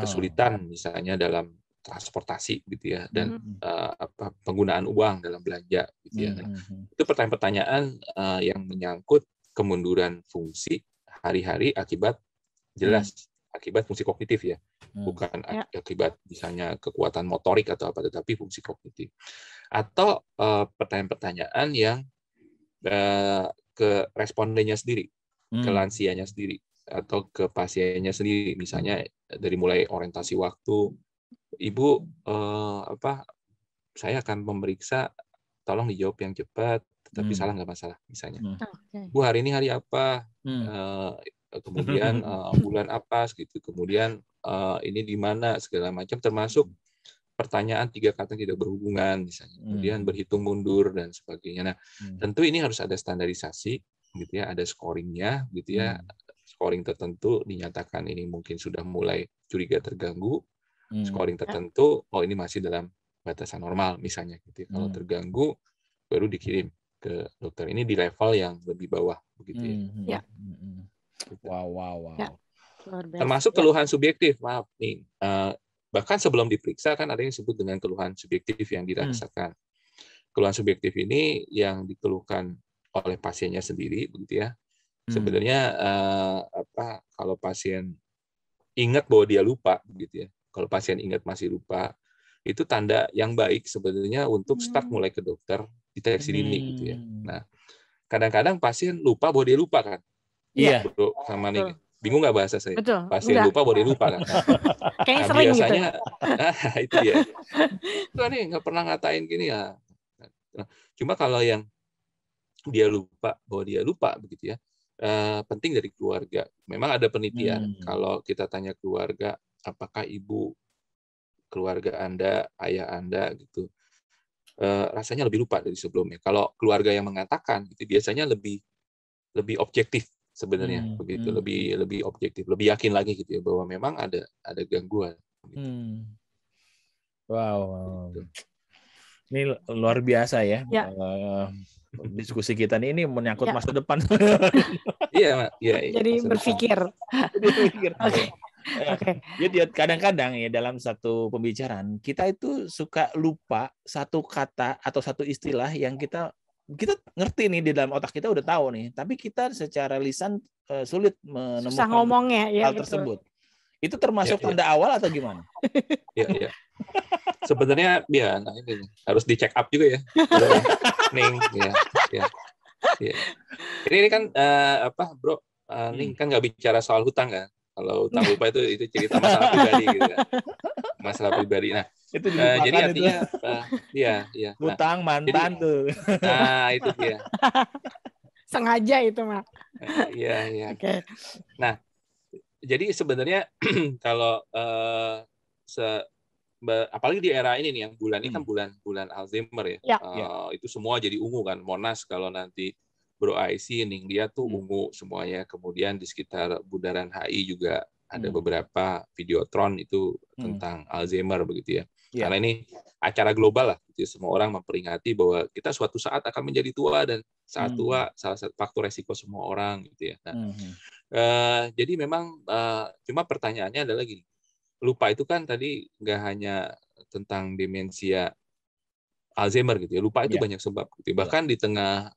kesulitan misalnya dalam transportasi gitu ya, dan penggunaan uang dalam belanja gitu ya. Itu pertanyaan-pertanyaan yang menyangkut kemunduran fungsi hari-hari akibat fungsi kognitif ya, bukan akibat misalnya kekuatan motorik atau apa, tetapi fungsi kognitif. Atau pertanyaan-pertanyaan yang ke respondennya sendiri, ke lansianya sendiri, atau ke pasiennya sendiri, misalnya dari mulai orientasi waktu, Ibu, saya akan memeriksa, tolong dijawab yang cepat, tapi salah nggak masalah, misalnya. Bu, hari ini hari apa? Kemudian bulan apa, gitu. Kemudian ini di mana, segala macam, termasuk pertanyaan 3 kata tidak berhubungan, misalnya. Kemudian berhitung mundur dan sebagainya. Nah, tentu ini harus ada standarisasi, gitu ya, ada scoringnya, gitu ya. Scoring tertentu dinyatakan ini mungkin sudah mulai curiga terganggu. Scoring tertentu, ini masih dalam batasan normal misalnya gitu. Kalau terganggu baru dikirim ke dokter. Ini di level yang lebih bawah begitu ya. Wow. Ya. Termasuk keluhan subjektif, maaf nih. Bahkan sebelum diperiksa kan ada yang disebut dengan keluhan subjektif yang dirasakan. Keluhan subjektif ini yang dikeluhkan oleh pasiennya sendiri begitu ya. Sebenarnya kalau pasien ingat bahwa dia lupa begitu ya. Kalau pasien ingat masih lupa, itu tanda yang baik sebenarnya untuk start mulai ke dokter deteksi dini gitu ya. Nah, kadang-kadang pasien lupa bahwa dia lupa kan. Iya. Bro, sama nih. Bingung nggak bahasa saya? Betul. Pasien lupa bahwa dia lupa kan. Kayaknya sering biasanya, gitu. Itu dia. Tuh nih nggak pernah ngatain gini ya. Cuma kalau yang dia lupa bahwa dia lupa begitu ya, penting dari keluarga. Memang ada penelitian kalau kita tanya keluarga, apakah ibu, keluarga Anda, ayah Anda gitu, rasanya lebih lupa dari sebelumnya. Kalau keluarga yang mengatakan itu biasanya lebih objektif sebenarnya, begitu, lebih objektif, lebih yakin lagi gitu ya bahwa memang ada gangguan. Gitu. Wow. Gitu. Ini luar biasa ya. Diskusi kita ini menyangkut masa depan. Iya. Jadi berpikir. Oke. Jadi kadang-kadang ya dalam satu pembicaraan kita itu suka lupa satu kata atau satu istilah yang kita kita ngerti nih di dalam otak kita udah tahu nih, tapi kita secara lisan sulit Susah menemukan ngomongnya, ya hal betul. tersebut. Itu termasuk Ya, ya. tanda awal atau gimana? Iya. Sebenarnya ya, nah ini harus dicek up juga ya. Ning, ya. Ini kan bro, Ning kan nggak bicara soal hutang kan? Kalau hutang lupa itu cerita masalah pribadi gitu kan. Masalah pribadi. Nah, Itu jadi dilupakan artinya, iya. hutang mantan Jadi, tuh. itu dia. Sengaja itu, Mak. Iya. Oke. Nah, jadi sebenarnya kalau apalagi di era ini nih, yang bulan ini kan bulan Alzheimer ya. Itu semua jadi ungu kan. Monas kalau nanti Bro IC nih, dia tuh ungu semuanya. Kemudian di sekitar Bundaran HI juga ada beberapa videotron itu tentang Alzheimer begitu ya. Karena ini acara global lah, gitu. Semua orang memperingati bahwa kita suatu saat akan menjadi tua, dan saat tua salah satu faktor resiko semua orang gitu ya. Nah, jadi memang cuma pertanyaannya adalah gini, lupa itu kan tadi nggak hanya tentang demensia Alzheimer gitu ya, lupa itu banyak sebab gitu. Bahkan di tengah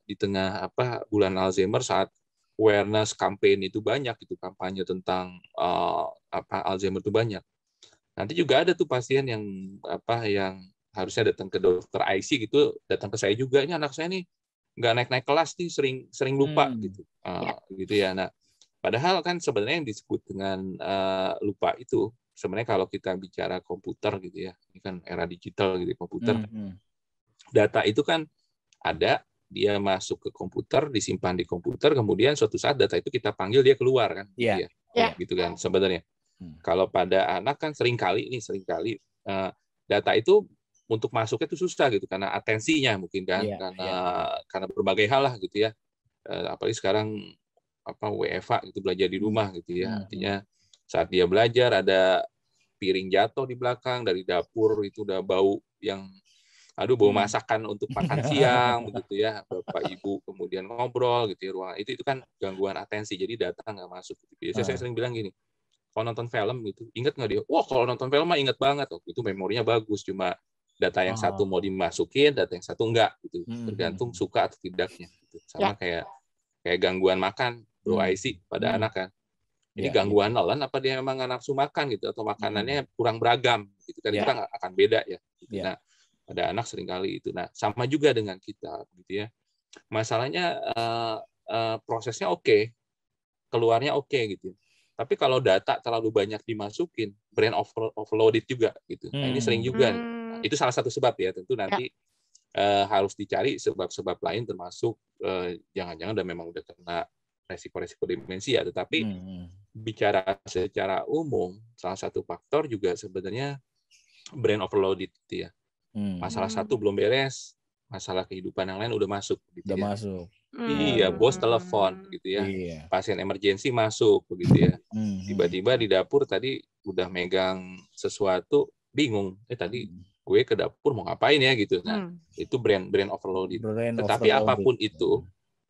bulan Alzheimer, saat awareness campaign itu banyak, itu kampanye tentang Alzheimer itu banyak. Nanti juga ada tuh pasien yang yang harusnya datang ke dokter IC gitu, datang ke saya juga, ini anak saya nih nggak naik kelas nih, sering lupa gitu. Gitu ya. Nah, padahal kan sebenarnya yang disebut dengan lupa itu sebenarnya kalau kita bicara komputer gitu ya, ini kan era digital gitu, komputer. Data itu kan ada, dia masuk ke komputer, disimpan di komputer, kemudian suatu saat data itu kita panggil, dia keluar kan, gitu ya. Gitu kan sebenarnya. Kalau pada anak kan seringkali data itu untuk masuknya itu susah gitu, karena atensinya mungkin kan, karena berbagai hal lah gitu ya. Apalagi sekarang WFH gitu, belajar di rumah gitu ya. Artinya saat dia belajar ada piring jatuh di belakang dari dapur, itu udah bau yang bau masakan untuk makan siang begitu ya, bapak ibu kemudian ngobrol gitu ya, ruangan itu kan gangguan atensi, jadi data nggak masuk gitu. Biasanya saya sering bilang gini, kalau nonton film gitu, ingat nggak dia? Wah, kalau nonton film mah ingat banget, itu memorinya bagus, cuma data yang satu mau dimasukin, data yang satu enggak gitu, tergantung suka atau tidaknya gitu. Sama kayak gangguan makan, Bro IC pada anak kan. Ini gangguan nelan apa dia memang nggak nafsu makan gitu, atau makanannya kurang beragam gitu kan, itu kan akan beda ya gitu. Nah, pada anak seringkali itu. Nah, sama juga dengan kita gitu ya. Masalahnya prosesnya oke, keluarnya oke gitu. Tapi kalau data terlalu banyak dimasukin, brain overloaded juga gitu. Nah, ini sering juga. Nah, itu salah satu sebab ya. Tentu nanti harus dicari sebab-sebab lain, termasuk jangan-jangan memang udah kena resiko-resiko demensia. Tetapi bicara secara umum, salah satu faktor juga sebenarnya brain overloaded gitu ya. Masalah satu belum beres, masalah kehidupan yang lain udah masuk gitu ya. Masuk. Iya, bos telepon gitu ya. Pasien emergensi masuk begitu ya. Tiba-tiba di dapur tadi udah megang sesuatu, bingung. Tadi gue ke dapur mau ngapain ya gitu. Nah, itu brain overloaded. Tetapi apapun itu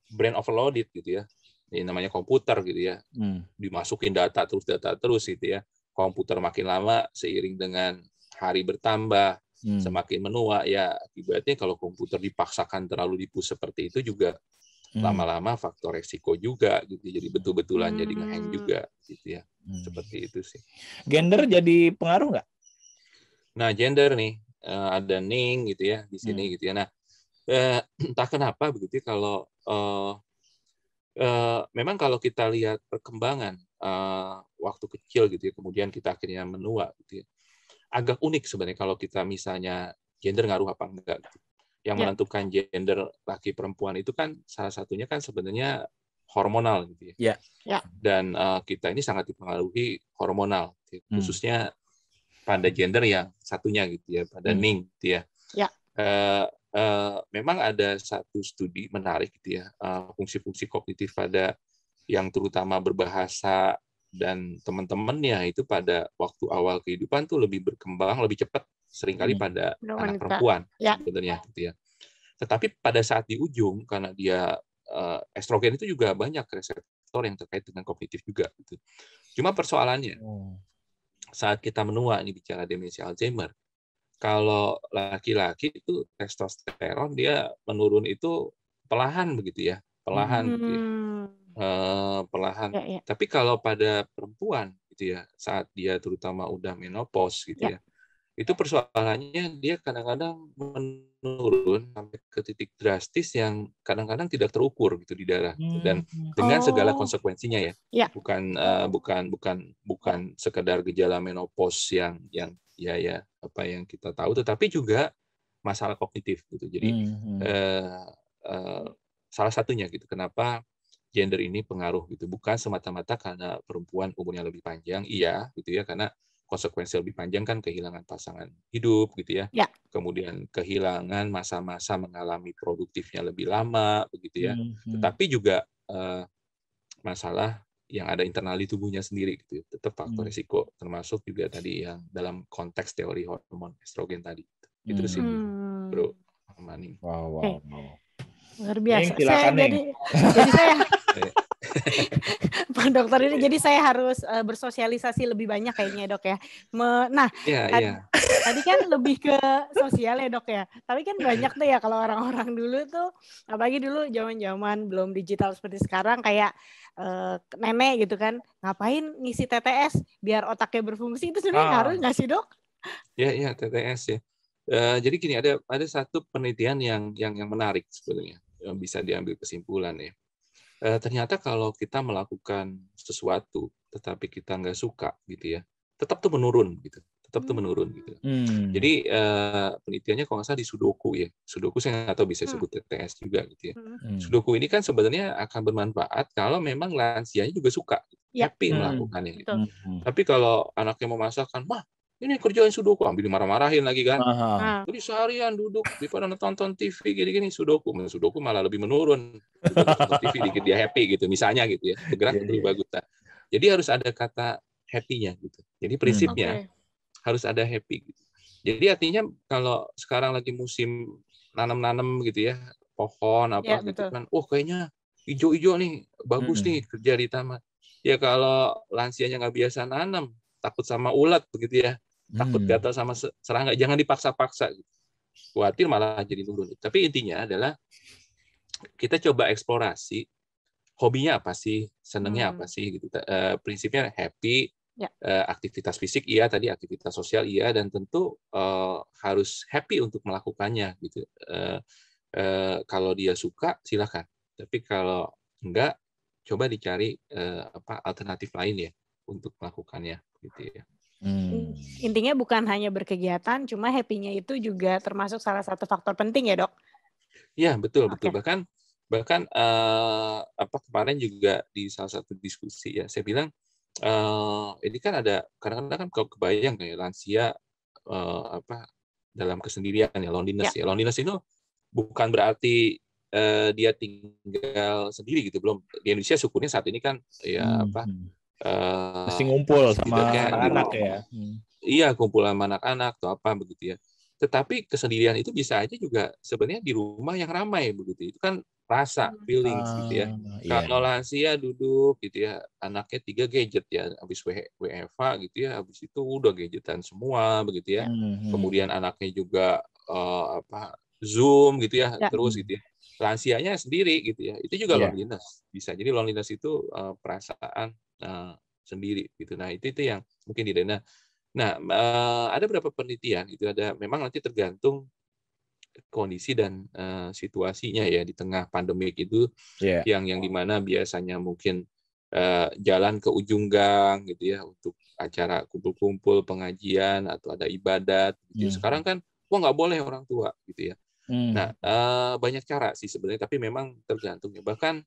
brain overloaded gitu ya. Ini namanya komputer gitu ya. Dimasukin data terus gitu ya. Komputer makin lama seiring dengan hari bertambah, semakin menua ya, akibatnya kalau komputer dipaksakan terlalu dipush seperti itu juga lama-lama faktor resiko juga gitu, jadi betul-betulan jadi ngehang juga gitu ya. Seperti itu sih. Gender jadi pengaruh nggak? Nah, gender nih ada Ning gitu ya di sini gitu ya. Nah, entah kenapa begitu ya, kalau memang kalau kita lihat perkembangan waktu kecil gitu ya, kemudian kita akhirnya menua gitu ya, agak unik sebenarnya kalau kita misalnya gender ngaruh apa enggak gitu. Yang menentukan gender laki perempuan itu kan salah satunya kan sebenarnya hormonal gitu ya. Dan kita ini sangat dipengaruhi hormonal gitu. Khususnya pada gender yang satunya gitu ya, pada Ning gitu ya. Memang ada satu studi menarik gitu ya, fungsi-fungsi kognitif pada yang terutama berbahasa dan teman-temannya itu pada waktu awal kehidupan tuh lebih berkembang, lebih cepat seringkali pada anak perempuan sebenarnya gitu ya. Tetapi pada saat di ujung, karena dia estrogen itu juga banyak reseptor yang terkait dengan kognitif juga gitu. Cuma persoalannya saat kita menua, ini bicara demensia Alzheimer, kalau laki-laki itu testosteron dia menurun itu perlahan begitu ya, perlahan gitu ya. Perlahan. Ya. Tapi kalau pada perempuan gitu ya, saat dia terutama udah menopause gitu ya, itu persoalannya dia kadang-kadang menurun sampai ke titik drastis yang kadang-kadang tidak terukur gitu di darah dan dengan segala konsekuensinya ya. Bukan sekedar gejala menopause yang apa yang kita tahu, tetapi juga masalah kognitif gitu. Jadi salah satunya gitu kenapa gender ini pengaruh gitu, bukan semata-mata karena perempuan umurnya lebih panjang, iya gitu ya, karena konsekuensi lebih panjang kan kehilangan pasangan hidup gitu ya. Kemudian kehilangan masa-masa mengalami produktifnya lebih lama begitu ya. Tetapi juga masalah yang ada internal di tubuhnya sendiri gitu. Tetap faktor risiko, termasuk juga tadi yang dalam konteks teori hormon estrogen tadi. Itu sih, Bro Mani. Wow. Luar biasa. Silakan jadi saya Pak Dokter ini jadi saya harus bersosialisasi lebih banyak kayaknya Dok ya. Tadi kan lebih ke sosial ya Dok ya. Tapi kan banyak tuh ya kalau orang-orang dulu tuh, apalagi dulu zaman-zaman belum digital seperti sekarang kayak nenek gitu kan, ngapain ngisi TTS biar otaknya berfungsi, itu sebenarnya ngaruh nggak sih Dok? Ya TTS ya. Jadi gini, ada satu penelitian yang menarik sebenarnya, yang bisa diambil kesimpulan ya. Ternyata kalau kita melakukan sesuatu tetapi kita nggak suka gitu ya, tetap tuh menurun gitu. Jadi penelitiannya kalau nggak salah di Sudoku ya. Sudoku saya nggak tahu bisa disebut TTS juga gitu ya. Sudoku ini kan sebenarnya akan bermanfaat kalau memang lansianya juga suka, happy melakukannya. Gitu. Tapi kalau anaknya memaksakan, mah ini kerjain Sudoku, ambil marah-marahin lagi kan. Jadi seharian duduk di pada nonton TV gini-gini Sudoku malah lebih menurun. Nonton TV dikit dia happy gitu, misalnya gitu ya. Bergerak lebih bagus. Jadi harus ada kata happy-nya gitu. Jadi prinsipnya harus ada happy gitu. Jadi artinya kalau sekarang lagi musim nanam-nanam gitu ya, pohon apa gitu kan, kayaknya hijau-hijau nih, bagus nih kerja di taman. Ya kalau lansianya nggak biasa nanam, takut sama ulat begitu ya, takut gatal sama serangga, jangan dipaksa-paksa. Gitu. Khawatir malah jadi turun. Tapi intinya adalah kita coba eksplorasi hobinya apa sih, senengnya apa sih gitu. Prinsipnya happy, aktivitas fisik iya, tadi aktivitas sosial iya, dan tentu harus happy untuk melakukannya gitu. Kalau dia suka silakan, tapi kalau enggak, coba dicari alternatif lain ya untuk melakukannya gitu ya. Intinya bukan hanya berkegiatan, cuma happy-nya itu juga termasuk salah satu faktor penting ya Dok? Ya betul. Bahkan kemarin juga di salah satu diskusi ya saya bilang ini kan ada kadang-kadang kan kalau kebayang kayak lansia dalam kesendirian ya, loneliness ya. Loneliness itu bukan berarti dia tinggal sendiri gitu, belum. Di Indonesia syukurnya saat ini kan ya masih ngumpul sama anak-anak ya. Iya, kumpul sama anak-anak atau apa begitu ya. Tetapi kesendirian itu bisa aja juga sebenarnya di rumah yang ramai begitu. Itu kan rasa, feelings gitu ya. Kalau lansia duduk gitu ya, anaknya 3 gadget ya, habis WFH gitu ya, habis itu udah gadgetan semua begitu ya. Kemudian anaknya juga Zoom gitu ya, terus gitu ya. Lansianya sendiri gitu ya. Itu juga loneliness bisa. Jadi loneliness itu perasaan sendiri gitu. Nah, itu yang mungkin tidak. Nah, ada beberapa penelitian itu memang nanti tergantung kondisi dan situasinya ya di tengah pandemik itu yang dimana biasanya mungkin jalan ke ujung gang gitu ya untuk acara kumpul-kumpul pengajian atau ada ibadat gitu. Sekarang kan nggak boleh orang tua gitu ya. Nah, banyak cara sih sebenarnya, tapi memang tergantung ya. Bahkan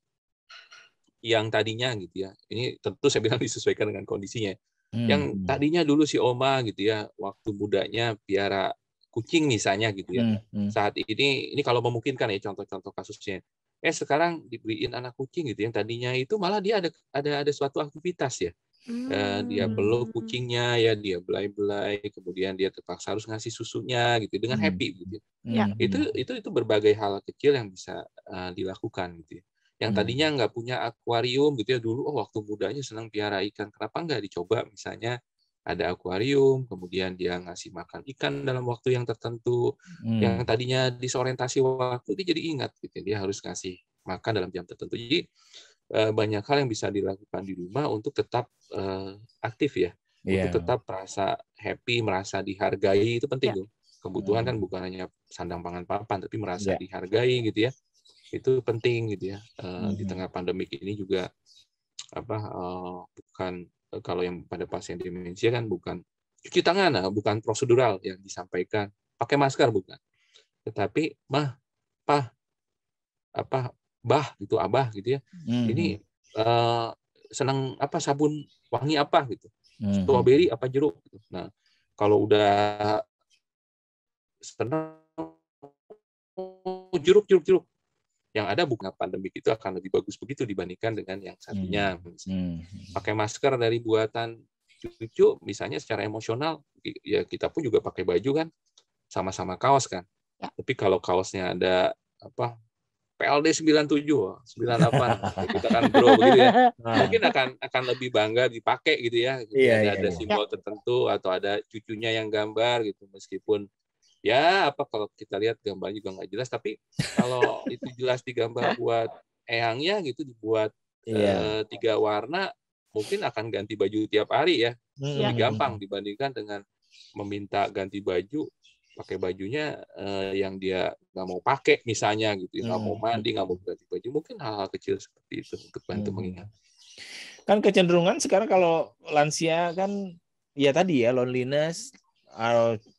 yang tadinya gitu ya, ini tentu saya bilang disesuaikan dengan kondisinya. Yang tadinya dulu si oma gitu ya, waktu mudanya piara kucing misalnya gitu ya. Saat ini kalau memungkinkan ya contoh-contoh kasusnya. Sekarang dibeliin anak kucing gitu, yang tadinya itu malah dia ada suatu aktivitas ya. Dia peluk kucingnya ya, dia belai-belai, kemudian dia terpaksa harus ngasih susunya gitu dengan happy gitu. Itu berbagai hal kecil yang bisa dilakukan gitu ya. Yang tadinya nggak punya akuarium gitu ya dulu, waktu mudanya senang piara ikan, kenapa nggak dicoba misalnya ada akuarium, kemudian dia ngasih makan ikan dalam waktu yang tertentu, yang tadinya disorientasi waktu, dia jadi ingat gitu. Dia harus ngasih makan dalam jam tertentu. Jadi banyak hal yang bisa dilakukan di rumah untuk tetap aktif ya, untuk tetap merasa happy, merasa dihargai, itu penting tuh. Kebutuhan kan bukan hanya sandang pangan papan, tapi merasa dihargai gitu ya. Itu penting gitu ya. Di tengah pandemik ini juga bukan kalau yang pada pasien demensia kan bukan cuci tangan, bukan prosedural yang disampaikan, pakai masker bukan, tetapi mah, pah, bah gitu, abah gitu ya, ini senang sabun wangi apa gitu, strawberry apa jeruk gitu. Nah kalau udah senang jeruk, yang ada bukan pandemik itu akan lebih bagus begitu dibandingkan dengan yang satunya. Pakai masker dari buatan cucu, misalnya secara emosional, ya kita pun juga pakai baju kan, sama-sama kaos kan. Tapi kalau kaosnya ada PLD 97, 98, kita kan bro begitu ya. Mungkin akan lebih bangga dipakai gitu ya. Ada simbol tertentu atau ada cucunya yang gambar gitu, meskipun ya kalau kita lihat gambarnya juga nggak jelas, tapi kalau itu jelas digambar buat eyangnya gitu, dibuat 3 warna, mungkin akan ganti baju tiap hari ya, lebih gampang dibandingkan dengan meminta ganti baju, pakai bajunya yang dia nggak mau pakai misalnya gitu, nggak mau mandi, nggak mau ganti baju, mungkin hal-hal kecil seperti itu untuk bantu mengingat. Kan kecenderungan sekarang kalau lansia kan ya tadi ya loneliness,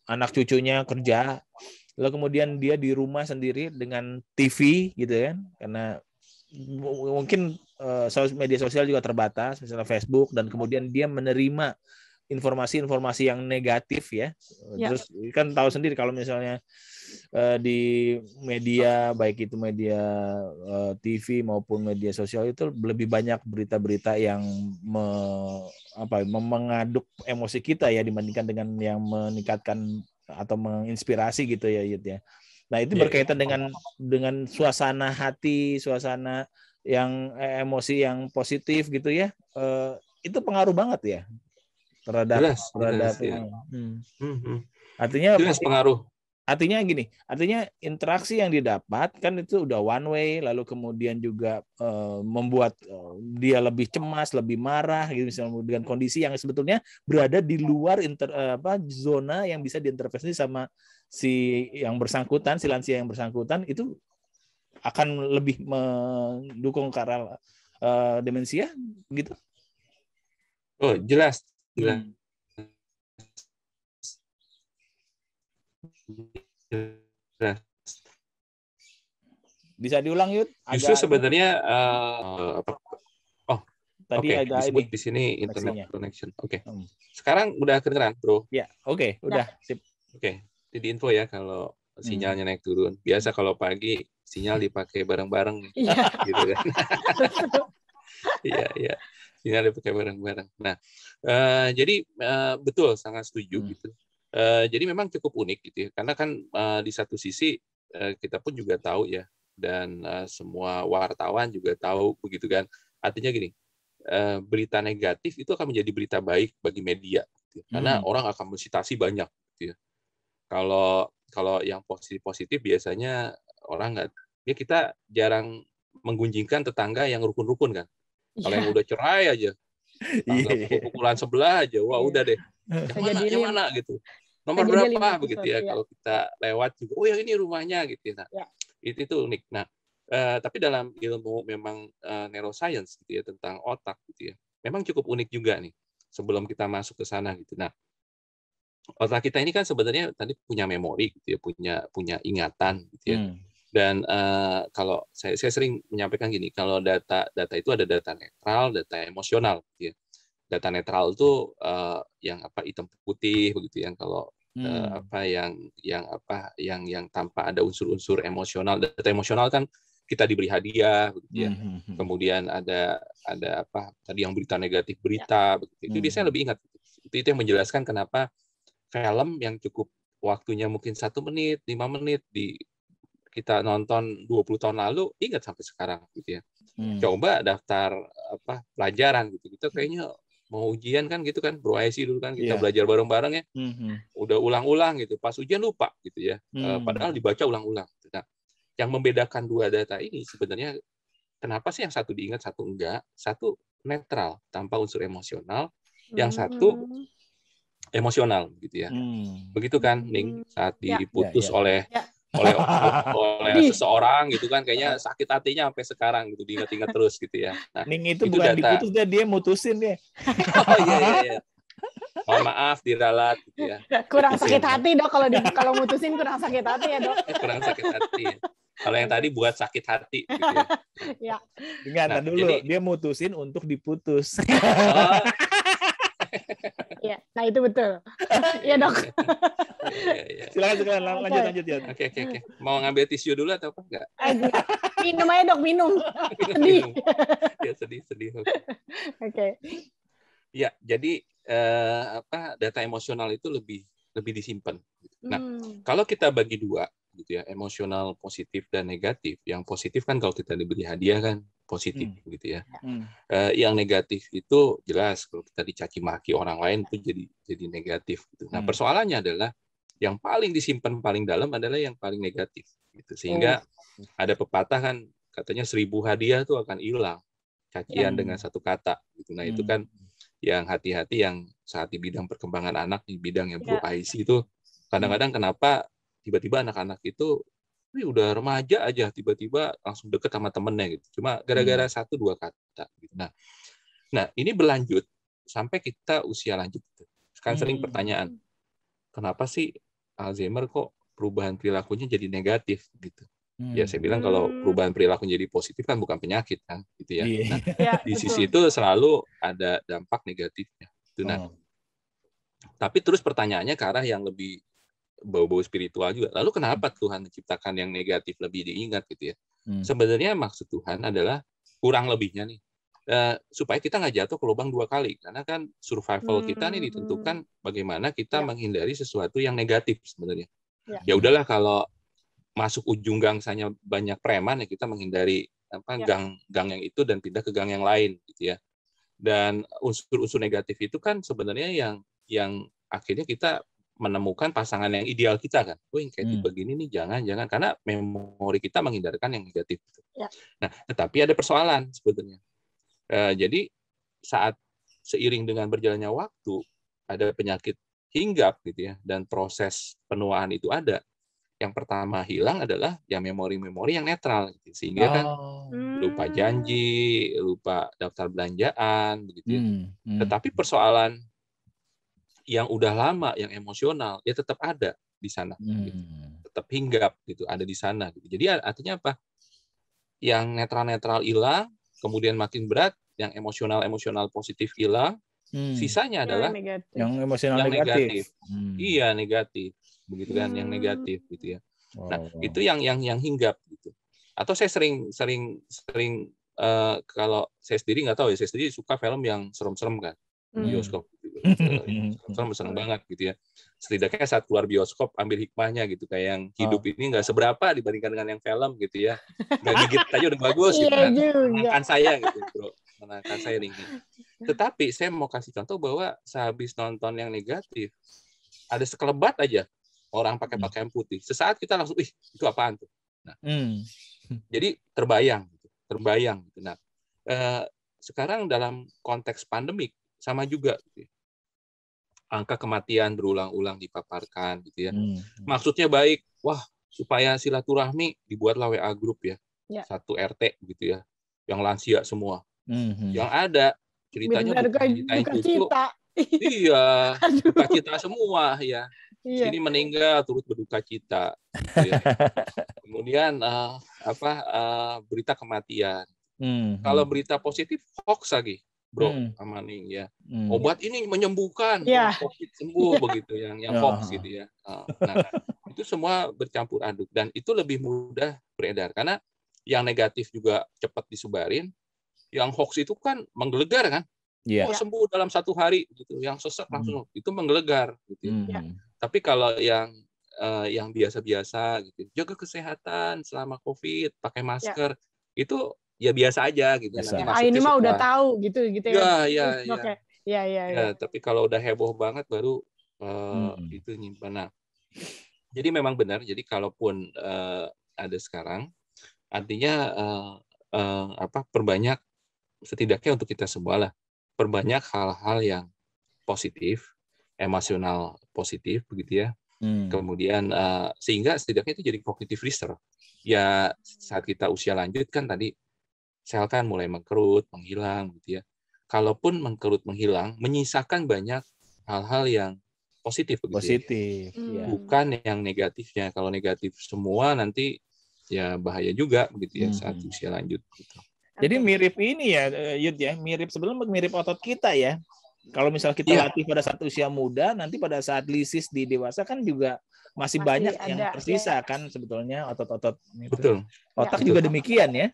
anak cucunya kerja, lalu kemudian dia di rumah sendiri dengan TV gitu kan, karena mungkin media sosial juga terbatas, misalnya Facebook, dan kemudian dia menerima informasi-informasi yang negatif ya. Terus kan tahu sendiri kalau misalnya di media, baik itu media TV maupun media sosial, itu lebih banyak berita-berita yang mengaduk emosi kita ya, dibandingkan dengan yang meningkatkan atau menginspirasi gitu ya, Yud ya. Nah itu berkaitan dengan suasana hati, suasana yang emosi yang positif gitu ya, itu pengaruh banget ya terhadap ya. Artinya jelas pengaruh. Artinya interaksi yang didapat kan itu udah one way, lalu kemudian juga membuat dia lebih cemas, lebih marah gitu, misalnya dengan kondisi yang sebetulnya berada di luar zona yang bisa diintervensi sama si yang bersangkutan, si lansia yang bersangkutan, itu akan lebih mendukung ke arah demensia gitu. Oh, jelas. Bisa diulang, Yud? Justru sebenarnya disebut di sini internet connection. Sekarang udah kedengeran, Bro? Ya, udah. Sip. Di info ya kalau sinyalnya naik turun. Biasa kalau pagi sinyal dipakai bareng-bareng gitu kan. Iya. Sinyal dipakai bareng-bareng. Nah, jadi betul, sangat setuju gitu. Jadi memang cukup unik gitu ya, karena kan di satu sisi kita pun juga tahu ya, dan semua wartawan juga tahu begitu kan. Artinya gini, berita negatif itu akan menjadi berita baik bagi media, gitu. Karena orang akan mensitasi banyak. Gitu ya. Kalau yang positif biasanya orang nggak, ya kita jarang menggunjingkan tetangga yang rukun-rukun kan. Kalau yang udah cerai aja, tangga pukul-pukulan sebelah aja, wah udah deh. Yang mana gitu. Nomor berapa begitu ya. Kalau kita lewat juga, oh yang ini rumahnya gitu. Nah, itu unik. Nah, tapi dalam ilmu memang neuroscience gitu ya, tentang otak gitu ya, memang cukup unik juga nih sebelum kita masuk ke sana gitu. Nah, otak kita ini kan sebenarnya tadi punya memori gitu ya, punya ingatan gitu ya. Dan kalau saya sering menyampaikan gini, kalau data itu ada data netral, data emosional gitu ya. Data netral itu yang hitam putih begitu, yang kalau yang tanpa ada unsur-unsur emosional. Data emosional kan kita diberi hadiah begitu ya. Kemudian ada tadi yang berita negatif, begitu. Itu biasanya lebih ingat. Itu yang menjelaskan kenapa film yang cukup waktunya mungkin 1 menit, 5 menit kita nonton 20 tahun lalu ingat sampai sekarang gitu ya. Coba daftar pelajaran gitu. Kita kayaknya mau ujian kan gitu kan, Bro IC dulu kan kita Iya. belajar bareng-bareng ya. Mhm. Udah ulang-ulang gitu, pas ujian lupa gitu ya. Padahal Hmm. dibaca ulang-ulang. Nah, yang membedakan dua data ini sebenarnya kenapa sih yang satu diingat, satu enggak? Satu netral tanpa unsur emosional, yang satu emosional gitu ya. Begitu kan, Ning, saat Ya. diputus Ya. oleh Ya. oleh seseorang gitu kan, kayaknya sakit hatinya sampai sekarang gitu, diingat-ingat terus gitu ya. Nah, Ning itu itu bukan data. diputus, dia mutusin dia. Oh iya. Mohon maaf diralat gitu ya. Kurang Putusin. sakit hati, Dok, kalau mutusin kurang sakit hati ya, Dok. Kurang sakit hati. Kalau yang tadi buat sakit hati gitu ya. Ya. Ingat dulu, jadi dia mutusin untuk diputus. oh, Ya, nah itu betul. Iya, Dok. iya. Silakan lanjut ya. Oke. Mau ngambil tisu dulu atau apa enggak? Minum aja, Dok, minum. Sedih. Minum. Ya sedih. Oke. Ya, jadi data emosional itu lebih disimpan. Nah, kalau kita bagi dua gitu ya, emosional positif dan negatif. Yang positif kan kalau kita diberi hadiah kan positif gitu ya. Yang negatif itu jelas kalau kita dicaci maki orang lain itu jadi negatif gitu. Nah, persoalannya adalah yang paling disimpan paling dalam adalah yang paling negatif gitu. Sehingga ada pepatah kan katanya 1000 hadiah tuh akan hilang cacian dengan satu kata gitu. Nah, itu kan yang hati-hati yang saat di bidang perkembangan anak, di bidang yang Bro IC itu kadang-kadang kenapa tiba-tiba anak-anak itu udah remaja aja tiba-tiba langsung deket sama temennya gitu. Cuma gara-gara 1-2 kata gitu. Nah, ini berlanjut sampai kita usia lanjut. Sekarang sering pertanyaan, kenapa sih Alzheimer kok perubahan perilakunya jadi negatif gitu? Ya saya bilang kalau perubahan perilaku jadi positif kan bukan penyakit kan gitu ya. Nah, di sisi itu selalu ada dampak negatifnya. Itu tapi terus pertanyaannya ke arah yang lebih bau-bau spiritual juga. Lalu kenapa Tuhan menciptakan yang negatif lebih diingat gitu ya? Sebenarnya maksud Tuhan adalah kurang lebihnya nih supaya kita nggak jatuh ke lubang 2 kali. Karena kan survival kita nih ditentukan bagaimana kita menghindari sesuatu yang negatif sebenarnya. Ya udahlah kalau masuk ujung gang misalnya banyak preman ya kita menghindari gang yang itu dan pindah ke gang yang lain gitu ya. Dan unsur-unsur negatif itu kan sebenarnya yang akhirnya kita menemukan pasangan yang ideal kita kan. Oh, yang kayak tipe gini nih jangan karena memori kita menghindarkan yang negatif. Nah, tetapi ada persoalan sebetulnya. Jadi saat seiring dengan berjalannya waktu ada penyakit hinggap gitu ya dan proses penuaan itu ada. Yang pertama hilang adalah ya memori-memori yang netral gitu. Sehingga kan lupa janji, lupa daftar belanjaan begitu ya. Tetapi persoalan yang udah lama yang emosional ya tetap ada di sana gitu. Tetap hinggap gitu, ada di sana gitu. Jadi artinya apa? Yang netral-netral hilang, kemudian makin berat, yang emosional positif hilang, sisanya adalah yang emosional negatif. Iya, negatif. Begitu kan, yang negatif gitu ya. Nah, itu yang hinggap gitu. Atau saya sering kalau saya sendiri nggak tahu ya, saya sendiri suka film yang serem-serem kan. Bioskop gitu. Serem banget gitu ya. Setidaknya saat keluar bioskop ambil hikmahnya gitu, kayak yang hidup ini nggak seberapa dibandingkan dengan yang film gitu ya. Nggak gigit aja udah bagus gitu kan. Menangkan saya gitu, Bro. Menangkan saya nih. Tetapi saya mau kasih contoh bahwa sehabis nonton yang negatif ada sekelebat aja orang pakai pakaian putih. Sesaat kita langsung, itu apaan tuh? Nah, jadi terbayang. Gitu. Nah, sekarang dalam konteks pandemik sama juga. Gitu. Angka kematian berulang-ulang dipaparkan, gitu ya. Maksudnya baik, supaya silaturahmi dibuatlah WA grup ya, satu RT gitu ya, yang lansia semua. Yang ada ceritanya duka cita. Iya, duka cita semua ya. Sini meninggal turut berduka cita. Gitu ya. Kemudian berita kematian. Kalau berita positif hoax lagi, Bro, Amaning ya. Obat ini menyembuhkan, COVID sembuh begitu yang hoax gitu ya. Nah, itu semua bercampur aduk dan itu lebih mudah beredar karena yang negatif juga cepat disebarin, yang hoax itu kan menggelegar kan. Sembuh dalam 1 hari gitu, yang sesek langsung itu menggelegar gitu. Tapi kalau yang biasa-biasa gitu, jaga kesehatan selama COVID, pakai masker, itu ya biasa aja gitu. Ini mah udah tahu gitu ya. Oke. Iya. Tapi kalau udah heboh banget baru itu nyimpan. Nah, jadi memang benar. Jadi kalaupun ada sekarang, artinya perbanyak, setidaknya untuk kita semua lah, perbanyak hal-hal yang positif, emosional positif begitu ya. Kemudian sehingga setidaknya itu jadi cognitive restore. Ya saat kita usia lanjut kan tadi sel kan mulai mengkerut, menghilang gitu ya. Kalaupun mengkerut, menghilang, menyisakan banyak hal-hal yang positif begitu ya. Bukan yang negatifnya. Kalau negatif semua nanti ya bahaya juga begitu ya saat usia lanjut gitu. Jadi mirip ini ya, Yud ya, mirip otot kita ya. Kalau misal kita latih pada saat usia muda, nanti pada saat lisis di dewasa kan juga masih banyak yang tersisa kan sebetulnya otot-otot itu. Betul. Otak juga demikian ya.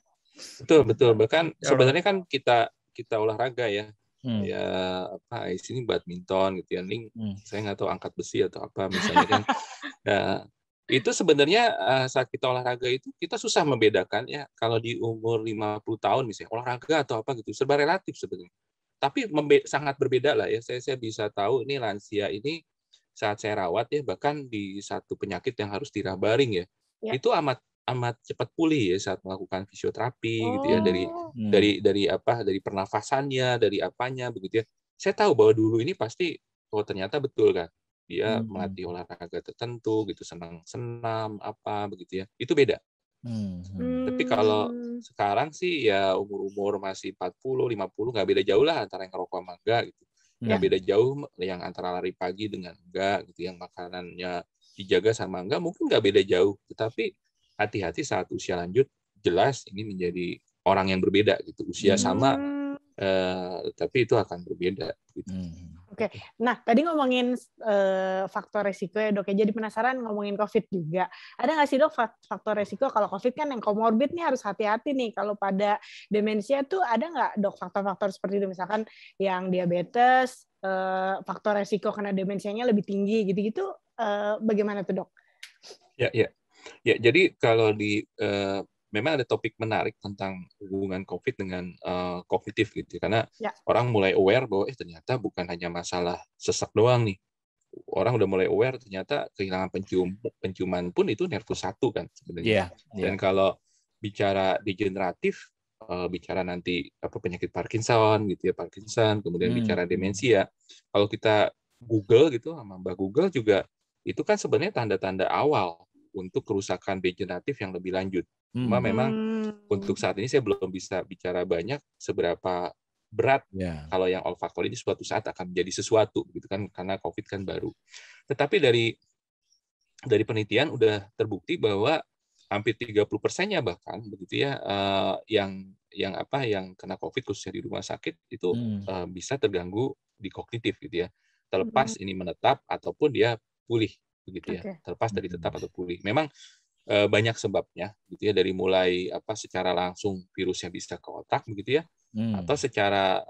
Betul. Bahkan sebenarnya kan kita olahraga ya. Ya sini badminton gitu ya. Saya nggak tahu angkat besi atau apa misalnya kan. Itu sebenarnya saat kita olahraga itu kita susah membedakan ya kalau di umur 50 tahun misalnya olahraga atau apa gitu serba relatif sebenarnya. Tapi sangat berbeda lah ya. Saya bisa tahu ini lansia ini saat saya rawat ya bahkan di satu penyakit yang harus dirabaring ya. Itu amat cepat pulih ya saat melakukan fisioterapi gitu ya dari pernafasannya, dari apanya begitu ya. Saya tahu bahwa dulu ini pasti ternyata betul kan. Dia melatih olahraga tertentu gitu, senam apa begitu ya. Itu beda. Tapi kalau sekarang sih ya umur masih 40, 50 nggak beda jauh lah antara yang ngerokok sama enggak gitu. Nggak beda jauh yang antara lari pagi dengan enggak gitu, yang makanannya dijaga sama enggak mungkin nggak beda jauh. Tetapi hati-hati saat usia lanjut, jelas ini menjadi orang yang berbeda gitu. Usia sama tapi itu akan berbeda gitu. Oke. Nah, tadi ngomongin faktor resiko ya dok, ya jadi penasaran ngomongin COVID juga. Ada nggak sih dok faktor resiko kalau COVID kan yang komorbid nih harus hati-hati nih. Kalau pada demensia tuh ada nggak dok faktor-faktor seperti itu? Misalkan yang diabetes, faktor resiko karena demensianya lebih tinggi gitu-gitu, bagaimana tuh dok? Ya, jadi kalau memang ada topik menarik tentang hubungan COVID dengan kognitif gitu, karena orang mulai aware bahwa ternyata bukan hanya masalah sesak doang nih. Orang udah mulai aware ternyata kehilangan penciuman pun itu nervus 1 kan sebenarnya. Dan kalau bicara degeneratif, bicara nanti penyakit Parkinson gitu ya, kemudian bicara demensia. Kalau kita Google gitu sama Mbak Google juga itu kan sebenarnya tanda-tanda awal untuk kerusakan degeneratif yang lebih lanjut. Cuma memang untuk saat ini saya belum bisa bicara banyak seberapa berat kalau yang olfaktor ini suatu saat akan menjadi sesuatu gitu kan, karena COVID kan baru. Tetapi dari penelitian udah terbukti bahwa hampir 30%-nya bahkan begitu ya yang kena COVID khususnya di rumah sakit itu bisa terganggu di kognitif gitu ya. Terlepas ini menetap ataupun dia pulih begitu ya. Terlepas dari tetap atau pulih. Memang banyak sebabnya gitu ya, dari mulai secara langsung virusnya bisa ke otak begitu ya, atau secara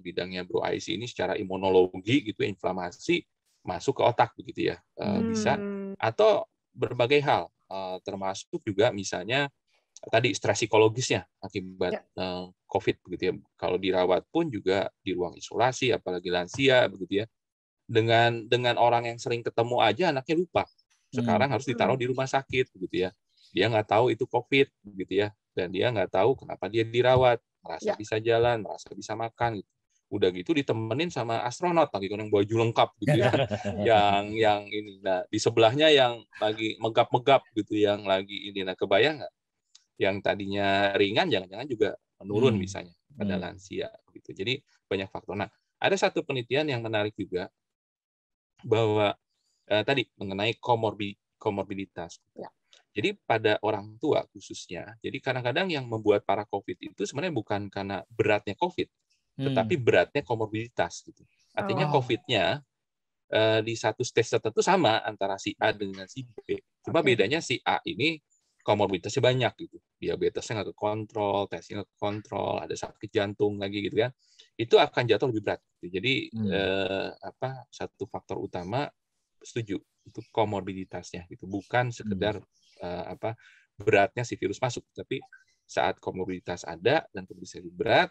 bidangnya Bro Aisy ini secara imunologi gitu, inflamasi masuk ke otak begitu ya, bisa, atau berbagai hal, termasuk juga misalnya tadi stres psikologisnya akibat COVID begitu ya. Kalau dirawat pun juga di ruang isolasi, apalagi lansia begitu ya, dengan orang yang sering ketemu aja anaknya lupa. Sekarang harus ditaruh di rumah sakit gitu ya. Dia nggak tahu itu COVID gitu ya, dan dia nggak tahu kenapa dia dirawat, merasa bisa jalan, merasa bisa makan gitu. Udah gitu ditemenin sama astronot lagi kan yang baju lengkap gitu ya. yang ini. Nah, di sebelahnya yang lagi megap-megap gitu, yang lagi ini. Nah, kebayang nggak? Yang tadinya ringan jangan-jangan juga menurun misalnya pada lansia gitu. Jadi banyak faktor. Nah, ada satu penelitian yang menarik juga bahwa tadi mengenai komorbiditas. Jadi pada orang tua khususnya, jadi kadang-kadang yang membuat parah COVID itu sebenarnya bukan karena beratnya COVID, tetapi beratnya komorbiditas. Gitu. Artinya COVID-nya di satu stage tertentu sama antara si A dengan si B. Cuma bedanya si A ini komorbiditasnya banyak gitu. Diabetesnya nggak kekontrol, tesnya nggak kekontrol, ada sakit jantung lagi gitu kan. Itu akan jatuh lebih berat. Jadi satu faktor utama setuju itu komorbiditasnya gitu, bukan sekedar beratnya si virus masuk, tapi saat komorbiditas ada dan kondisi lebih berat,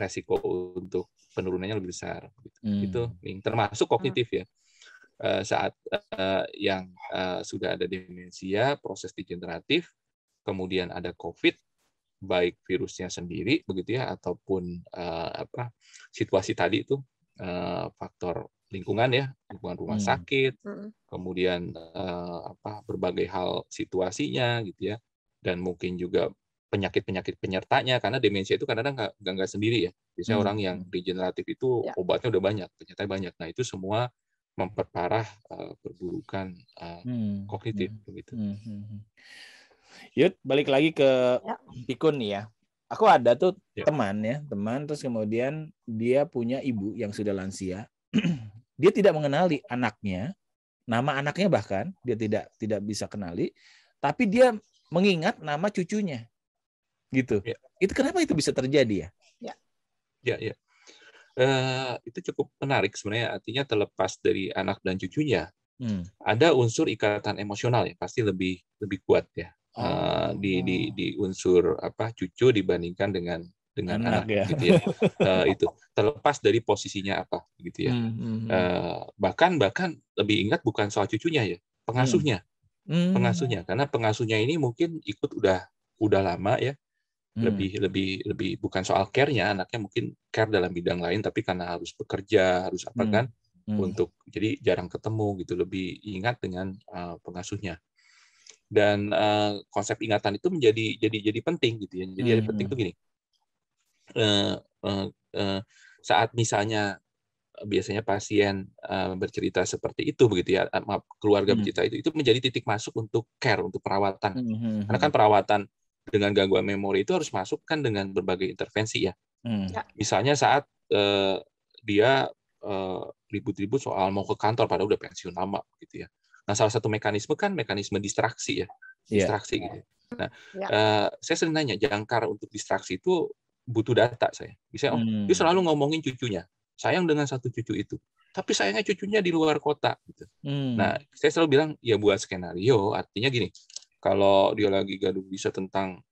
resiko untuk penurunannya lebih besar. Itu termasuk kognitif ya. Saat yang sudah ada demensia, proses degeneratif, kemudian ada COVID, baik virusnya sendiri begitu ya, ataupun situasi tadi itu faktor lingkungan ya, lingkungan rumah sakit, kemudian berbagai hal situasinya gitu ya, dan mungkin juga penyakit penyertanya, karena demensia itu kadang-kadang nggak sendiri ya. Biasanya orang yang degeneratif itu obatnya udah banyak, penyertanya banyak. Nah itu semua memperparah perburukan kognitif begitu. Yud, balik lagi ke Pikun nih ya. Aku ada tuh teman terus kemudian dia punya ibu yang sudah lansia. Dia tidak mengenali anaknya, nama anaknya bahkan dia tidak bisa kenali, tapi dia mengingat nama cucunya. Gitu. Itu kenapa itu bisa terjadi ya? Ya. Itu cukup menarik sebenarnya, artinya terlepas dari anak dan cucunya, ada unsur ikatan emosional ya, pasti lebih kuat ya. Di unsur cucu dibandingkan dengan anak ya. Gitu ya. Itu terlepas dari posisinya apa gitu ya. Bahkan lebih ingat bukan soal cucunya ya, pengasuhnya. Karena pengasuhnya ini mungkin ikut udah lama ya. Lebih bukan soal care-nya, anaknya mungkin care dalam bidang lain, tapi karena harus bekerja, harus apa kan, untuk jadi jarang ketemu gitu, lebih ingat dengan pengasuhnya. Dan konsep ingatan itu jadi penting gitu ya. Jadi ada penting tuh gini, saat misalnya biasanya pasien bercerita seperti itu begitu ya, keluarga bercerita itu menjadi titik masuk untuk care, untuk perawatan. Karena kan perawatan dengan gangguan memori itu harus masuk kan dengan berbagai intervensi ya. Misalnya saat dia ribut-ribut soal mau ke kantor padahal udah pensiun lama gitu ya. Nah, salah satu mekanisme kan mekanisme distraksi ya. Distraksi gitu. Nah, saya sering nanya, jangkar untuk distraksi itu butuh data saya. Misalnya, dia selalu ngomongin cucunya. Sayang dengan satu cucu itu. Tapi sayangnya cucunya di luar kota gitu. Nah, saya selalu bilang ya buat skenario, artinya gini. Kalau dia lagi gaduh bisa tentang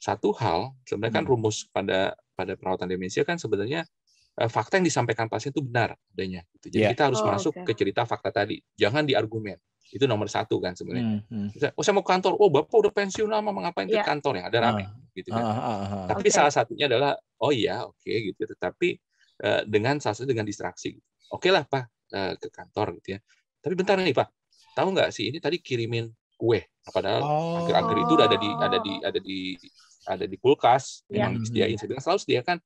satu hal, sebenarnya kan rumus pada perawatan demensia kan sebenarnya fakta yang disampaikan pasien itu benar adanya. Gitu. Jadi kita harus masuk ke cerita fakta tadi, jangan diargumen. Itu nomor satu kan sebenarnya. Saya mau ke kantor, bapak udah pensiun lama, ngapain ke kantor yang ada rame, gitu kan. Tapi salah satunya adalah, gitu. Tetapi dengan distraksi. Oke lah Pak ke kantor gitu ya. Tapi bentar nih Pak, tahu nggak sih ini tadi kirimin kue, padahal akhir-akhir itu udah ada di kulkas, memang disediain. Saya bilang selalu sediakan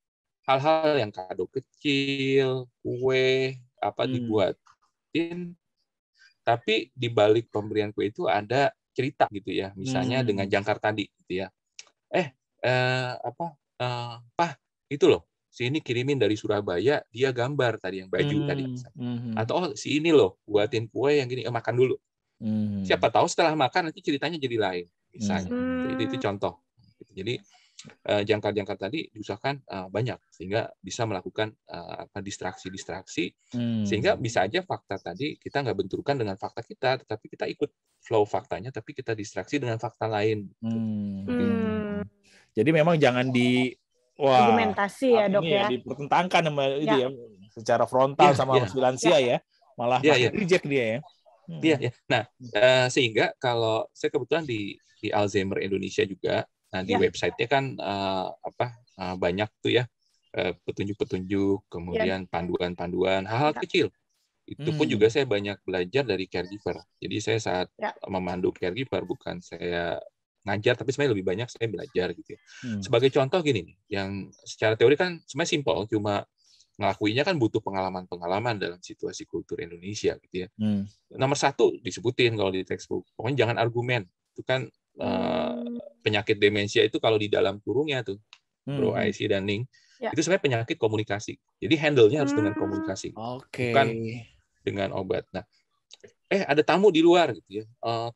hal-hal yang kado kecil, kue, dibuatin. Tapi di balik pemberian kue itu ada cerita gitu ya, misalnya dengan jangkar tadi gitu ya. Pak, itu loh, si ini kirimin dari Surabaya, dia gambar tadi yang baju tadi. Atau si ini loh, buatin kue yang gini, makan dulu. Siapa tahu setelah makan nanti ceritanya jadi lain, misalnya. Itu contoh. Jadi jangkar-jangkar tadi diusahakan banyak sehingga bisa melakukan distraksi, sehingga bisa aja fakta tadi kita nggak benturkan dengan fakta kita, tetapi kita ikut flow faktanya, tapi kita distraksi dengan fakta lain. Jadi memang jangan argumentasi ya Dok ya, dipertentangkan sama itu ya, secara frontal sama lansia ya, malah reject dia ya. Iya. Nah, sehingga kalau saya kebetulan di Alzheimer Indonesia juga, di website-nya kan banyak tuh ya petunjuk-petunjuk, kemudian panduan-panduan, hal-hal kecil. Itu pun juga saya banyak belajar dari caregiver. Jadi saya saat memandu caregiver, bukan saya ngajar, tapi sebenarnya lebih banyak saya belajar gitu ya. Sebagai contoh gini nih, yang secara teori kan sebenarnya simpel, cuma ngelakuinya kan butuh pengalaman-pengalaman dalam situasi kultur Indonesia gitu ya. Nomor satu disebutin kalau di textbook, pokoknya jangan argumen. Itu kan penyakit demensia itu kalau di dalam kurungnya tuh, Bro Aisy dan Ning, itu sebenarnya penyakit komunikasi. Jadi handle-nya harus dengan komunikasi, bukan dengan obat. Nah, ada tamu di luar gitu ya,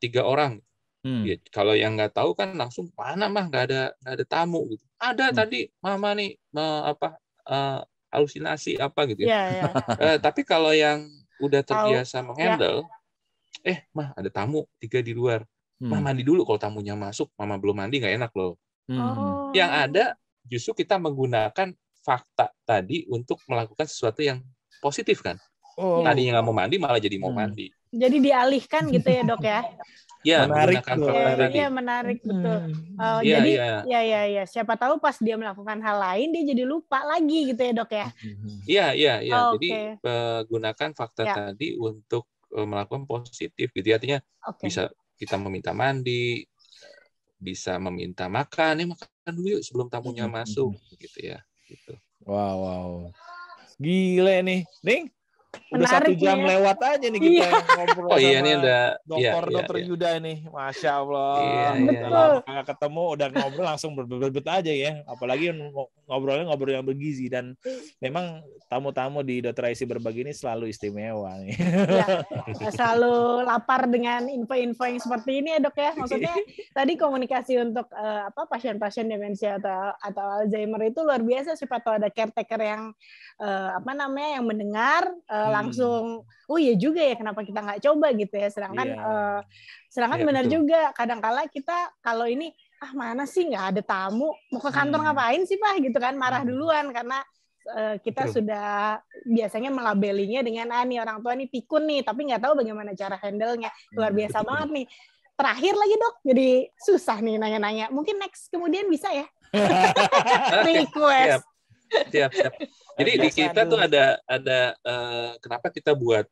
3 orang. Ya, kalau yang nggak tahu kan langsung mana mah nggak ada tamu gitu. Ada tadi mama nih halusinasi apa gitu ya. Tapi kalau yang udah terbiasa menghandle, mah ada tamu 3 di luar. Mah mandi dulu, kalau tamunya masuk, mama belum mandi nggak enak loh. Yang ada justru kita menggunakan fakta tadi untuk melakukan sesuatu yang positif kan. Oh, Tadinya nggak mau mandi malah jadi mau mandi. Jadi dialihkan gitu ya dok ya? Ya, menarik menggunakan tuh, fakta tadi. Iya menarik betul. Iya, Jadi iya. ya siapa tahu pas dia melakukan hal lain dia jadi lupa lagi gitu ya dok ya? Iya. Oh, Jadi gunakan fakta tadi untuk melakukan positif gitu. Artinya bisa kita meminta mandi, bisa meminta makan, makan dulu yuk sebelum tamunya masuk gitu ya. Gitu. Wow. Gile nih. Ning, udah Menarik 1 jam nih. Lewat aja nih kita ngobrol sama ini udah Dr. Yuda nih. Masya Allah. Udah Betul. lama nggak ketemu, udah ngobrol langsung berbet aja ya. Apalagi ngobrol yang bergizi. Dan memang tamu-tamu di Dr. IC Berbagi ini selalu istimewa nih. Ya, selalu lapar dengan info-info yang seperti ini ya dok ya. Maksudnya tadi komunikasi untuk pasien-pasien demensia atau Alzheimer itu luar biasa. Siapa tahu ada caretaker yang yang mendengar langsung, oh iya juga ya kenapa kita nggak coba gitu ya. Sedangkan benar juga kadang-kala kita kalau ini mana sih nggak ada tamu, mau ke kantor ngapain sih Pak gitu kan, marah duluan karena kita sudah biasanya melabelinya dengan nih orang tua nih pikun nih, tapi nggak tahu bagaimana cara handle-nya. Luar biasa banget nih. Terakhir lagi dok, jadi susah nih nanya-nanya. Mungkin next kemudian bisa ya. Request. Siap. Jadi di kita tuh ada kenapa kita buat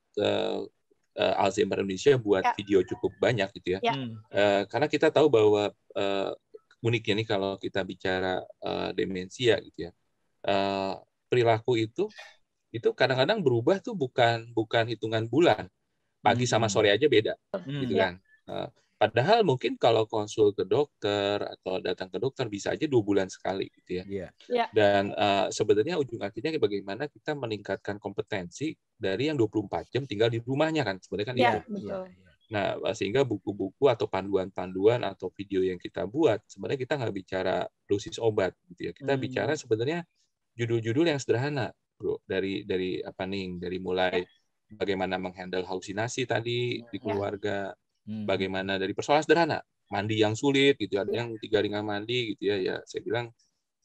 Alzheimer Indonesia buat video cukup banyak gitu ya. Karena kita tahu bahwa uniknya nih kalau kita bicara demensia gitu ya. Perilaku itu kadang-kadang berubah tuh bukan hitungan bulan, pagi sama sore aja beda, gitu kan. Padahal mungkin kalau konsul ke dokter atau datang ke dokter bisa aja 2 bulan sekali, gitu ya. Dan sebenarnya ujung akhirnya bagaimana kita meningkatkan kompetensi dari yang 24 jam tinggal di rumahnya kan, sebenarnya kan itu. Betul. Nah, sehingga buku-buku atau panduan-panduan atau video yang kita buat, sebenarnya kita nggak bicara dosis obat, gitu ya. Kita bicara sebenarnya judul-judul yang sederhana, bro. Dari mulai bagaimana menghandle halusinasi tadi di keluarga, bagaimana dari persoalan sederhana, mandi yang sulit gitu, ada yang 3 ringan mandi gitu ya. Ya saya bilang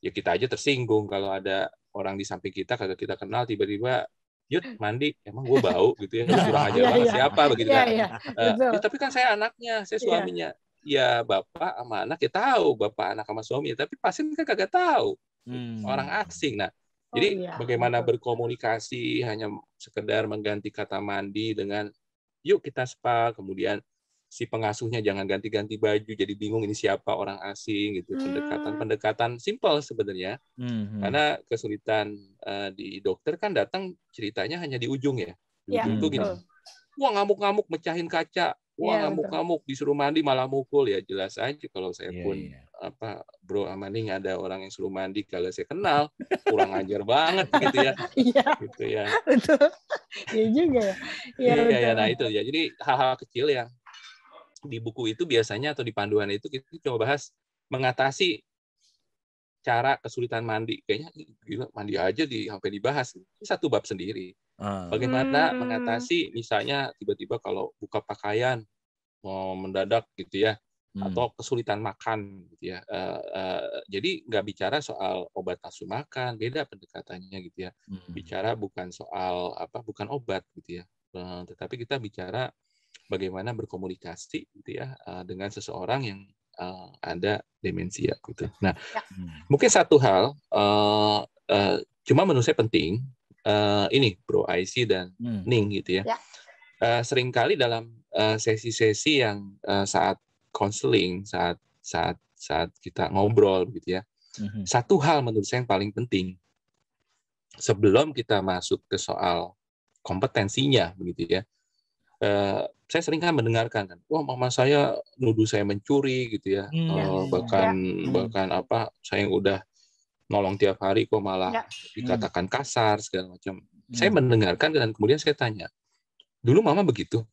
ya kita aja tersinggung kalau ada orang di samping kita kagak kita kenal tiba-tiba Yud mandi, emang gue bau gitu ya, kurang ajar banget siapa begitu kan. Ya, tapi kan saya anaknya, saya suaminya. Ya bapak sama anak ya tahu, bapak anak sama suami, tapi pasien kan kagak tahu. Orang asing. Nah, jadi bagaimana berkomunikasi hanya sekedar mengganti kata mandi dengan yuk kita spa, kemudian si pengasuhnya jangan ganti-ganti baju jadi bingung ini siapa orang asing gitu. Pendekatan simpel sebenarnya. Karena kesulitan di dokter kan datang ceritanya hanya di ujung ya. Di ujung tuh gini. Wah ngamuk-ngamuk mecahin kaca. Wah ngamuk-ngamuk disuruh mandi malah mukul ya jelas aja kalau saya pun bro Amaning ada orang yang suruh mandi kagak saya kenal kurang ajar banget gitu ya. Gitu ya. Betul. Iya juga ya. Iya nah itu ya. Jadi hal-hal kecil yang di buku itu biasanya atau di panduan itu kita coba bahas mengatasi cara kesulitan mandi. Kayaknya gila mandi aja sampai dibahas. Ini satu bab sendiri. Bagaimana mengatasi misalnya tiba-tiba kalau buka pakaian mau mendadak gitu ya atau kesulitan makan gitu ya. Jadi nggak bicara soal obat nafsu makan, beda pendekatannya gitu ya. Bicara bukan soal bukan obat gitu ya. Tetapi kita bicara bagaimana berkomunikasi gitu ya dengan seseorang yang ada demensia gitu. Nah, mungkin satu hal cuma menurut saya penting ini Bro IC dan Ning gitu ya. Seringkali dalam sesi-sesi yang saat konseling, saat kita ngobrol gitu ya. Satu hal menurut saya yang paling penting sebelum kita masuk ke soal kompetensinya begitu ya. Saya sering kan mendengarkan kan, wah mama saya nuduh saya mencuri gitu ya, bahkan saya yang udah nolong tiap hari kok malah dikatakan kasar segala macam. Saya mendengarkan dan kemudian saya tanya, dulu mama begitu,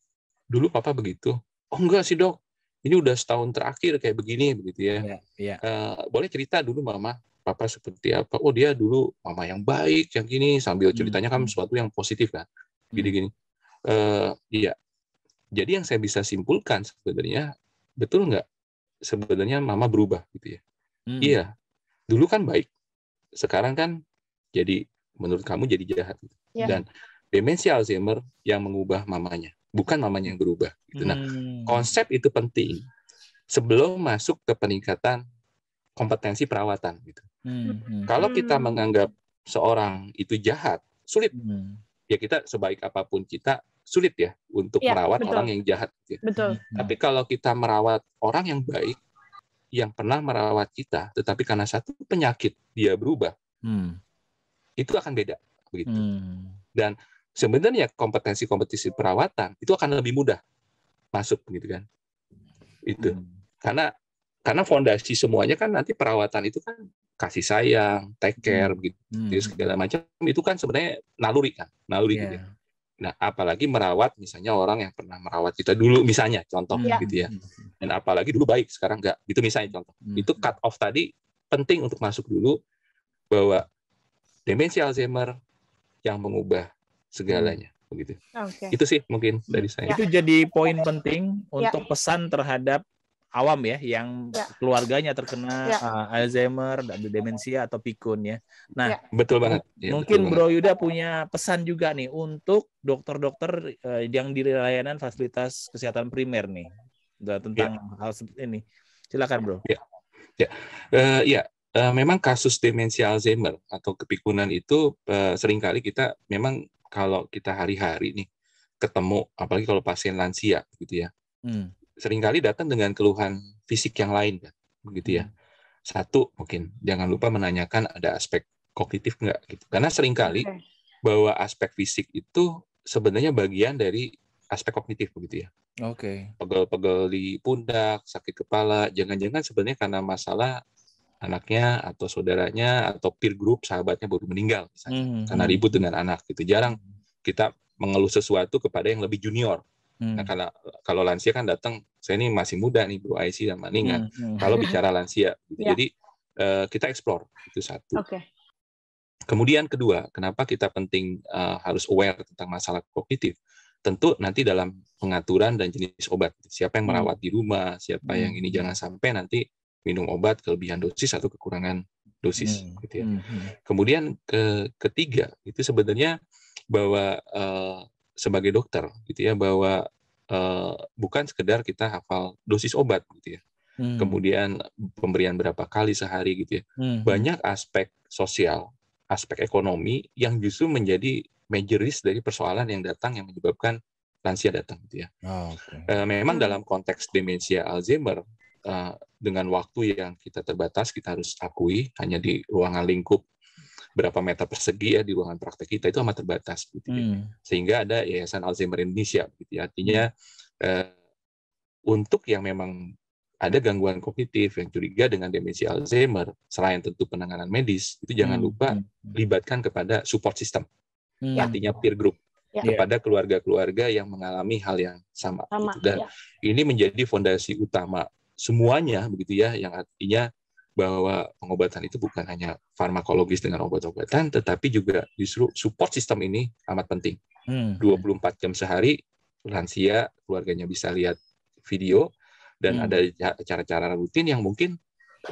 dulu papa begitu, oh enggak sih dok, ini udah setahun terakhir kayak begini begitu ya. Boleh cerita dulu mama papa seperti apa? Oh dia dulu mama yang baik yang gini sambil ceritanya kan sesuatu yang positif kan, gini-gini. Iya. Jadi yang saya bisa simpulkan sebenarnya betul nggak sebenarnya mama berubah gitu ya? Iya. Dulu kan baik. Sekarang kan jadi menurut kamu jadi jahat. Ya. Dan demensia Alzheimer yang mengubah mamanya, bukan mamanya yang berubah. Gitu. Nah, konsep itu penting sebelum masuk ke peningkatan kompetensi perawatan. Gitu. Kalau kita menganggap seorang itu jahat, sulit. Ya kita sebaik apapun kita sulit ya untuk merawat orang yang jahat. Gitu. Betul. Tapi kalau kita merawat orang yang baik, yang pernah merawat kita, tetapi karena satu penyakit dia berubah, itu akan beda. Begitu. Dan sebenarnya kompetensi perawatan itu akan lebih mudah masuk, gitu kan? Itu karena fondasi semuanya kan nanti perawatan itu kan kasih sayang, take care, begitu, segala macam itu kan sebenarnya naluri gitu. Nah, apalagi merawat misalnya orang yang pernah merawat kita dulu, misalnya contoh gitu ya. Dan apalagi dulu baik, sekarang enggak. Itu misalnya contoh. Itu cut off tadi penting untuk masuk dulu bahwa demensia Alzheimer yang mengubah segalanya, begitu. Itu sih mungkin dari saya. Itu jadi poin penting untuk pesan terhadap awam ya, yang keluarganya terkena Alzheimer, demensia atau pikun ya. Nah, betul banget. Mungkin Bro Yuda punya pesan juga nih untuk dokter-dokter yang di layanan fasilitas kesehatan primer nih tentang hal seperti ini. Silakan Bro. Memang kasus demensia Alzheimer atau kepikunan itu seringkali kita memang kalau kita hari-hari nih ketemu, apalagi kalau pasien lansia gitu ya, seringkali datang dengan keluhan fisik yang lain kan, begitu ya. Satu, mungkin jangan lupa menanyakan ada aspek kognitif nggak gitu, karena seringkali bahwa aspek fisik itu sebenarnya bagian dari aspek kognitif begitu ya. Pegel-pegel di pundak, sakit kepala, jangan-jangan sebenarnya karena masalah anaknya atau saudaranya atau peer group sahabatnya baru meninggal misalnya, karena ribut dengan anak gitu. Jarang kita mengeluh sesuatu kepada yang lebih junior. Nah, kalau lansia kan datang, saya ini masih muda nih Bro Aisy dan Maning kan. Kalau bicara lansia, gitu. Jadi kita explore itu satu. Kemudian kedua, kenapa kita penting harus aware tentang masalah kognitif? Tentu nanti dalam pengaturan dan jenis obat. Siapa yang merawat di rumah, siapa yang ini, jangan sampai nanti minum obat kelebihan dosis atau kekurangan dosis. Gitu ya. Kemudian ketiga, itu sebenarnya bahwa sebagai dokter, gitu ya, bahwa bukan sekedar kita hafal dosis obat, gitu ya. Kemudian pemberian berapa kali sehari, gitu ya. Banyak aspek sosial, aspek ekonomi yang justru menjadi major risk dari persoalan yang datang yang menyebabkan lansia datang, gitu ya. Memang dalam konteks demensia Alzheimer, dengan waktu yang kita terbatas, kita harus akui hanya di ruangan lingkup berapa meter persegi ya di ruangan praktek kita itu amat terbatas, gitu ya. Sehingga ada Yayasan Alzheimer Indonesia, gitu ya. Artinya untuk yang memang ada gangguan kognitif yang curiga dengan demensia Alzheimer, selain tentu penanganan medis, itu jangan lupa libatkan kepada support system, artinya peer group, kepada keluarga-keluarga yang mengalami hal yang sama. Gitu. Dan ini menjadi fondasi utama semuanya, begitu ya, yang artinya bahwa pengobatan itu bukan hanya farmakologis dengan obat-obatan, tetapi juga justru support system ini amat penting. 24 jam sehari, lansia, keluarganya bisa lihat video, dan ada cara-cara rutin yang mungkin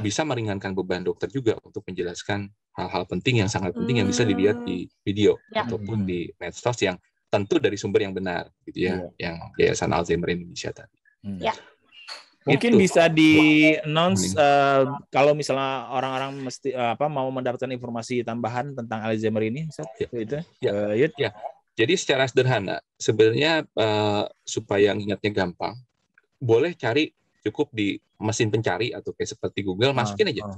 bisa meringankan beban dokter juga untuk menjelaskan hal-hal penting yang sangat penting yang bisa dilihat di video ataupun di medsos yang tentu dari sumber yang benar, gitu ya, yang Yayasan Alzheimer Indonesia tadi. Mungkin bisa di-announce kalau misalnya orang-orang mesti mau mendapatkan informasi tambahan tentang Alzheimer ini, Jadi secara sederhana, sebenarnya supaya ingatnya gampang, boleh cari cukup di mesin pencari atau kayak seperti Google, masukin aja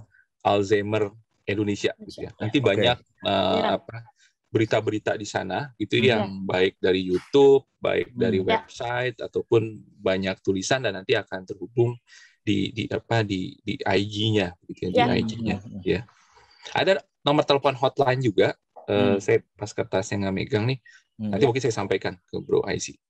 Alzheimer Indonesia, gitu ya. Nanti banyak berita-berita di sana itu yang baik dari YouTube, baik dari website ataupun banyak tulisan, dan nanti akan terhubung di IG-nya, gitu ya, di IG-nya. Ya. Ada nomor telepon hotline juga. Saya pas kertasnya nggak megang nih. Nanti mungkin saya sampaikan ke Bro Aisy.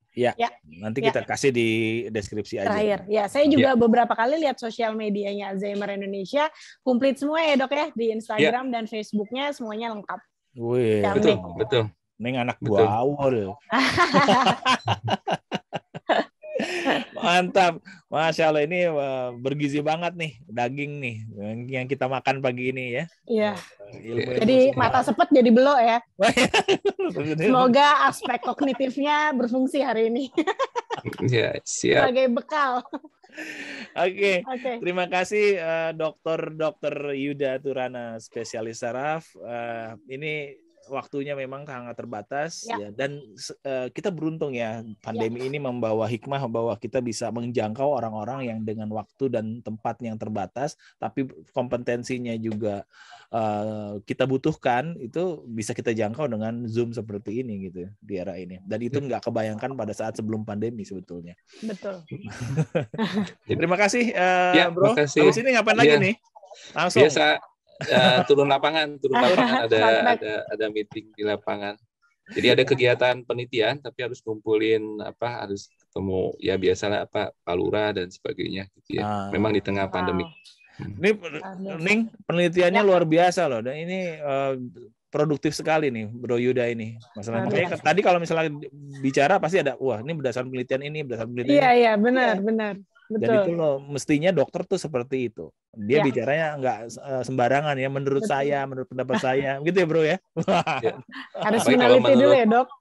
Nanti kita kasih di deskripsi aja. Terakhir, saya juga beberapa kali lihat sosial medianya Alzheimer Indonesia, komplit semua ya Dok ya, di Instagram dan Facebook-nya semuanya lengkap. Wih, betul. Neng anak buah awal. Mantap, Masya Allah, ini bergizi banget nih daging nih yang kita makan pagi ini ya. Iya. Ilmu Jadi mata sepet jadi belok ya. Semoga Semoga aspek kognitifnya berfungsi hari ini. Ya, siap. Sebagai bekal. Oke. Oke. Terima kasih Dr. Yuda Turana, spesialis saraf. Ini waktunya memang sangat terbatas ya, dan kita beruntung ya pandemi ini membawa hikmah bahwa kita bisa menjangkau orang-orang yang dengan waktu dan tempat yang terbatas, tapi kompetensinya juga kita butuhkan, itu bisa kita jangkau dengan Zoom seperti ini gitu di era ini, dan itu nggak kebayangkan pada saat sebelum pandemi sebetulnya. Betul. Terima kasih bro. Makasih. Habis ini ngapain lagi nih? Langsung. Biasa turun lapangan ada meeting di lapangan. Jadi ada kegiatan penelitian, tapi harus kumpulin harus ketemu ya biasalah Pak Lurah dan sebagainya gitu ya. Memang di tengah pandemi. Ini Ning, penelitiannya luar biasa loh, dan ini produktif sekali nih Bro Yuda ini. Masalah makanya tadi kalau misalnya bicara pasti ada ini berdasarkan penelitian ini, berdasarkan penelitian ini. Iya, benar. Betul. Dan itu loh, mestinya dokter tuh seperti itu. Dia bicaranya nggak sembarangan ya, menurut saya, menurut pendapat saya, gitu ya bro ya. Harus meneliti dulu ya dok.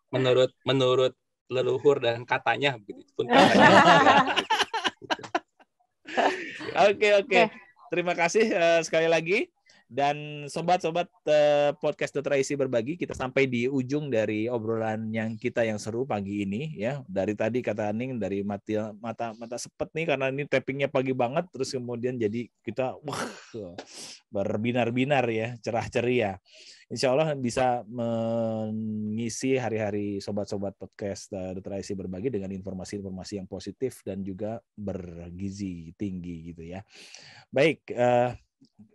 Menurut leluhur dan katanya begitu pun katanya. Oke. Terima kasih sekali lagi. Dan sobat-sobat podcast Dr. Aisy Berbagi, kita sampai di ujung dari obrolan yang seru pagi ini ya. Dari tadi kata Ning, dari mata sepet nih karena ini tappingnya pagi banget, terus kemudian jadi kita berbinar-binar ya, cerah ceria. Insya Allah bisa mengisi hari-hari sobat-sobat podcast Dr. Aisy Berbagi dengan informasi-informasi yang positif dan juga bergizi tinggi gitu ya. Baik,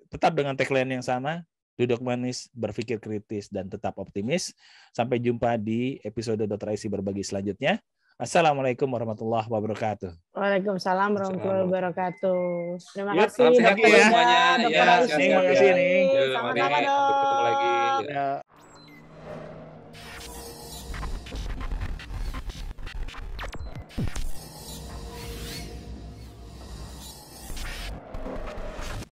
tetap dengan tagline yang sama, duduk manis, berpikir kritis, dan tetap optimis. Sampai jumpa di episode Dr. Aisy Berbagi selanjutnya. Assalamualaikum warahmatullahi wabarakatuh. Waalaikumsalam warahmatullahi wabarakatuh. Terima Yuk, kasih Dr. semuanya. Terima kasih nih. Sama-sama dok. Ketemu lagi.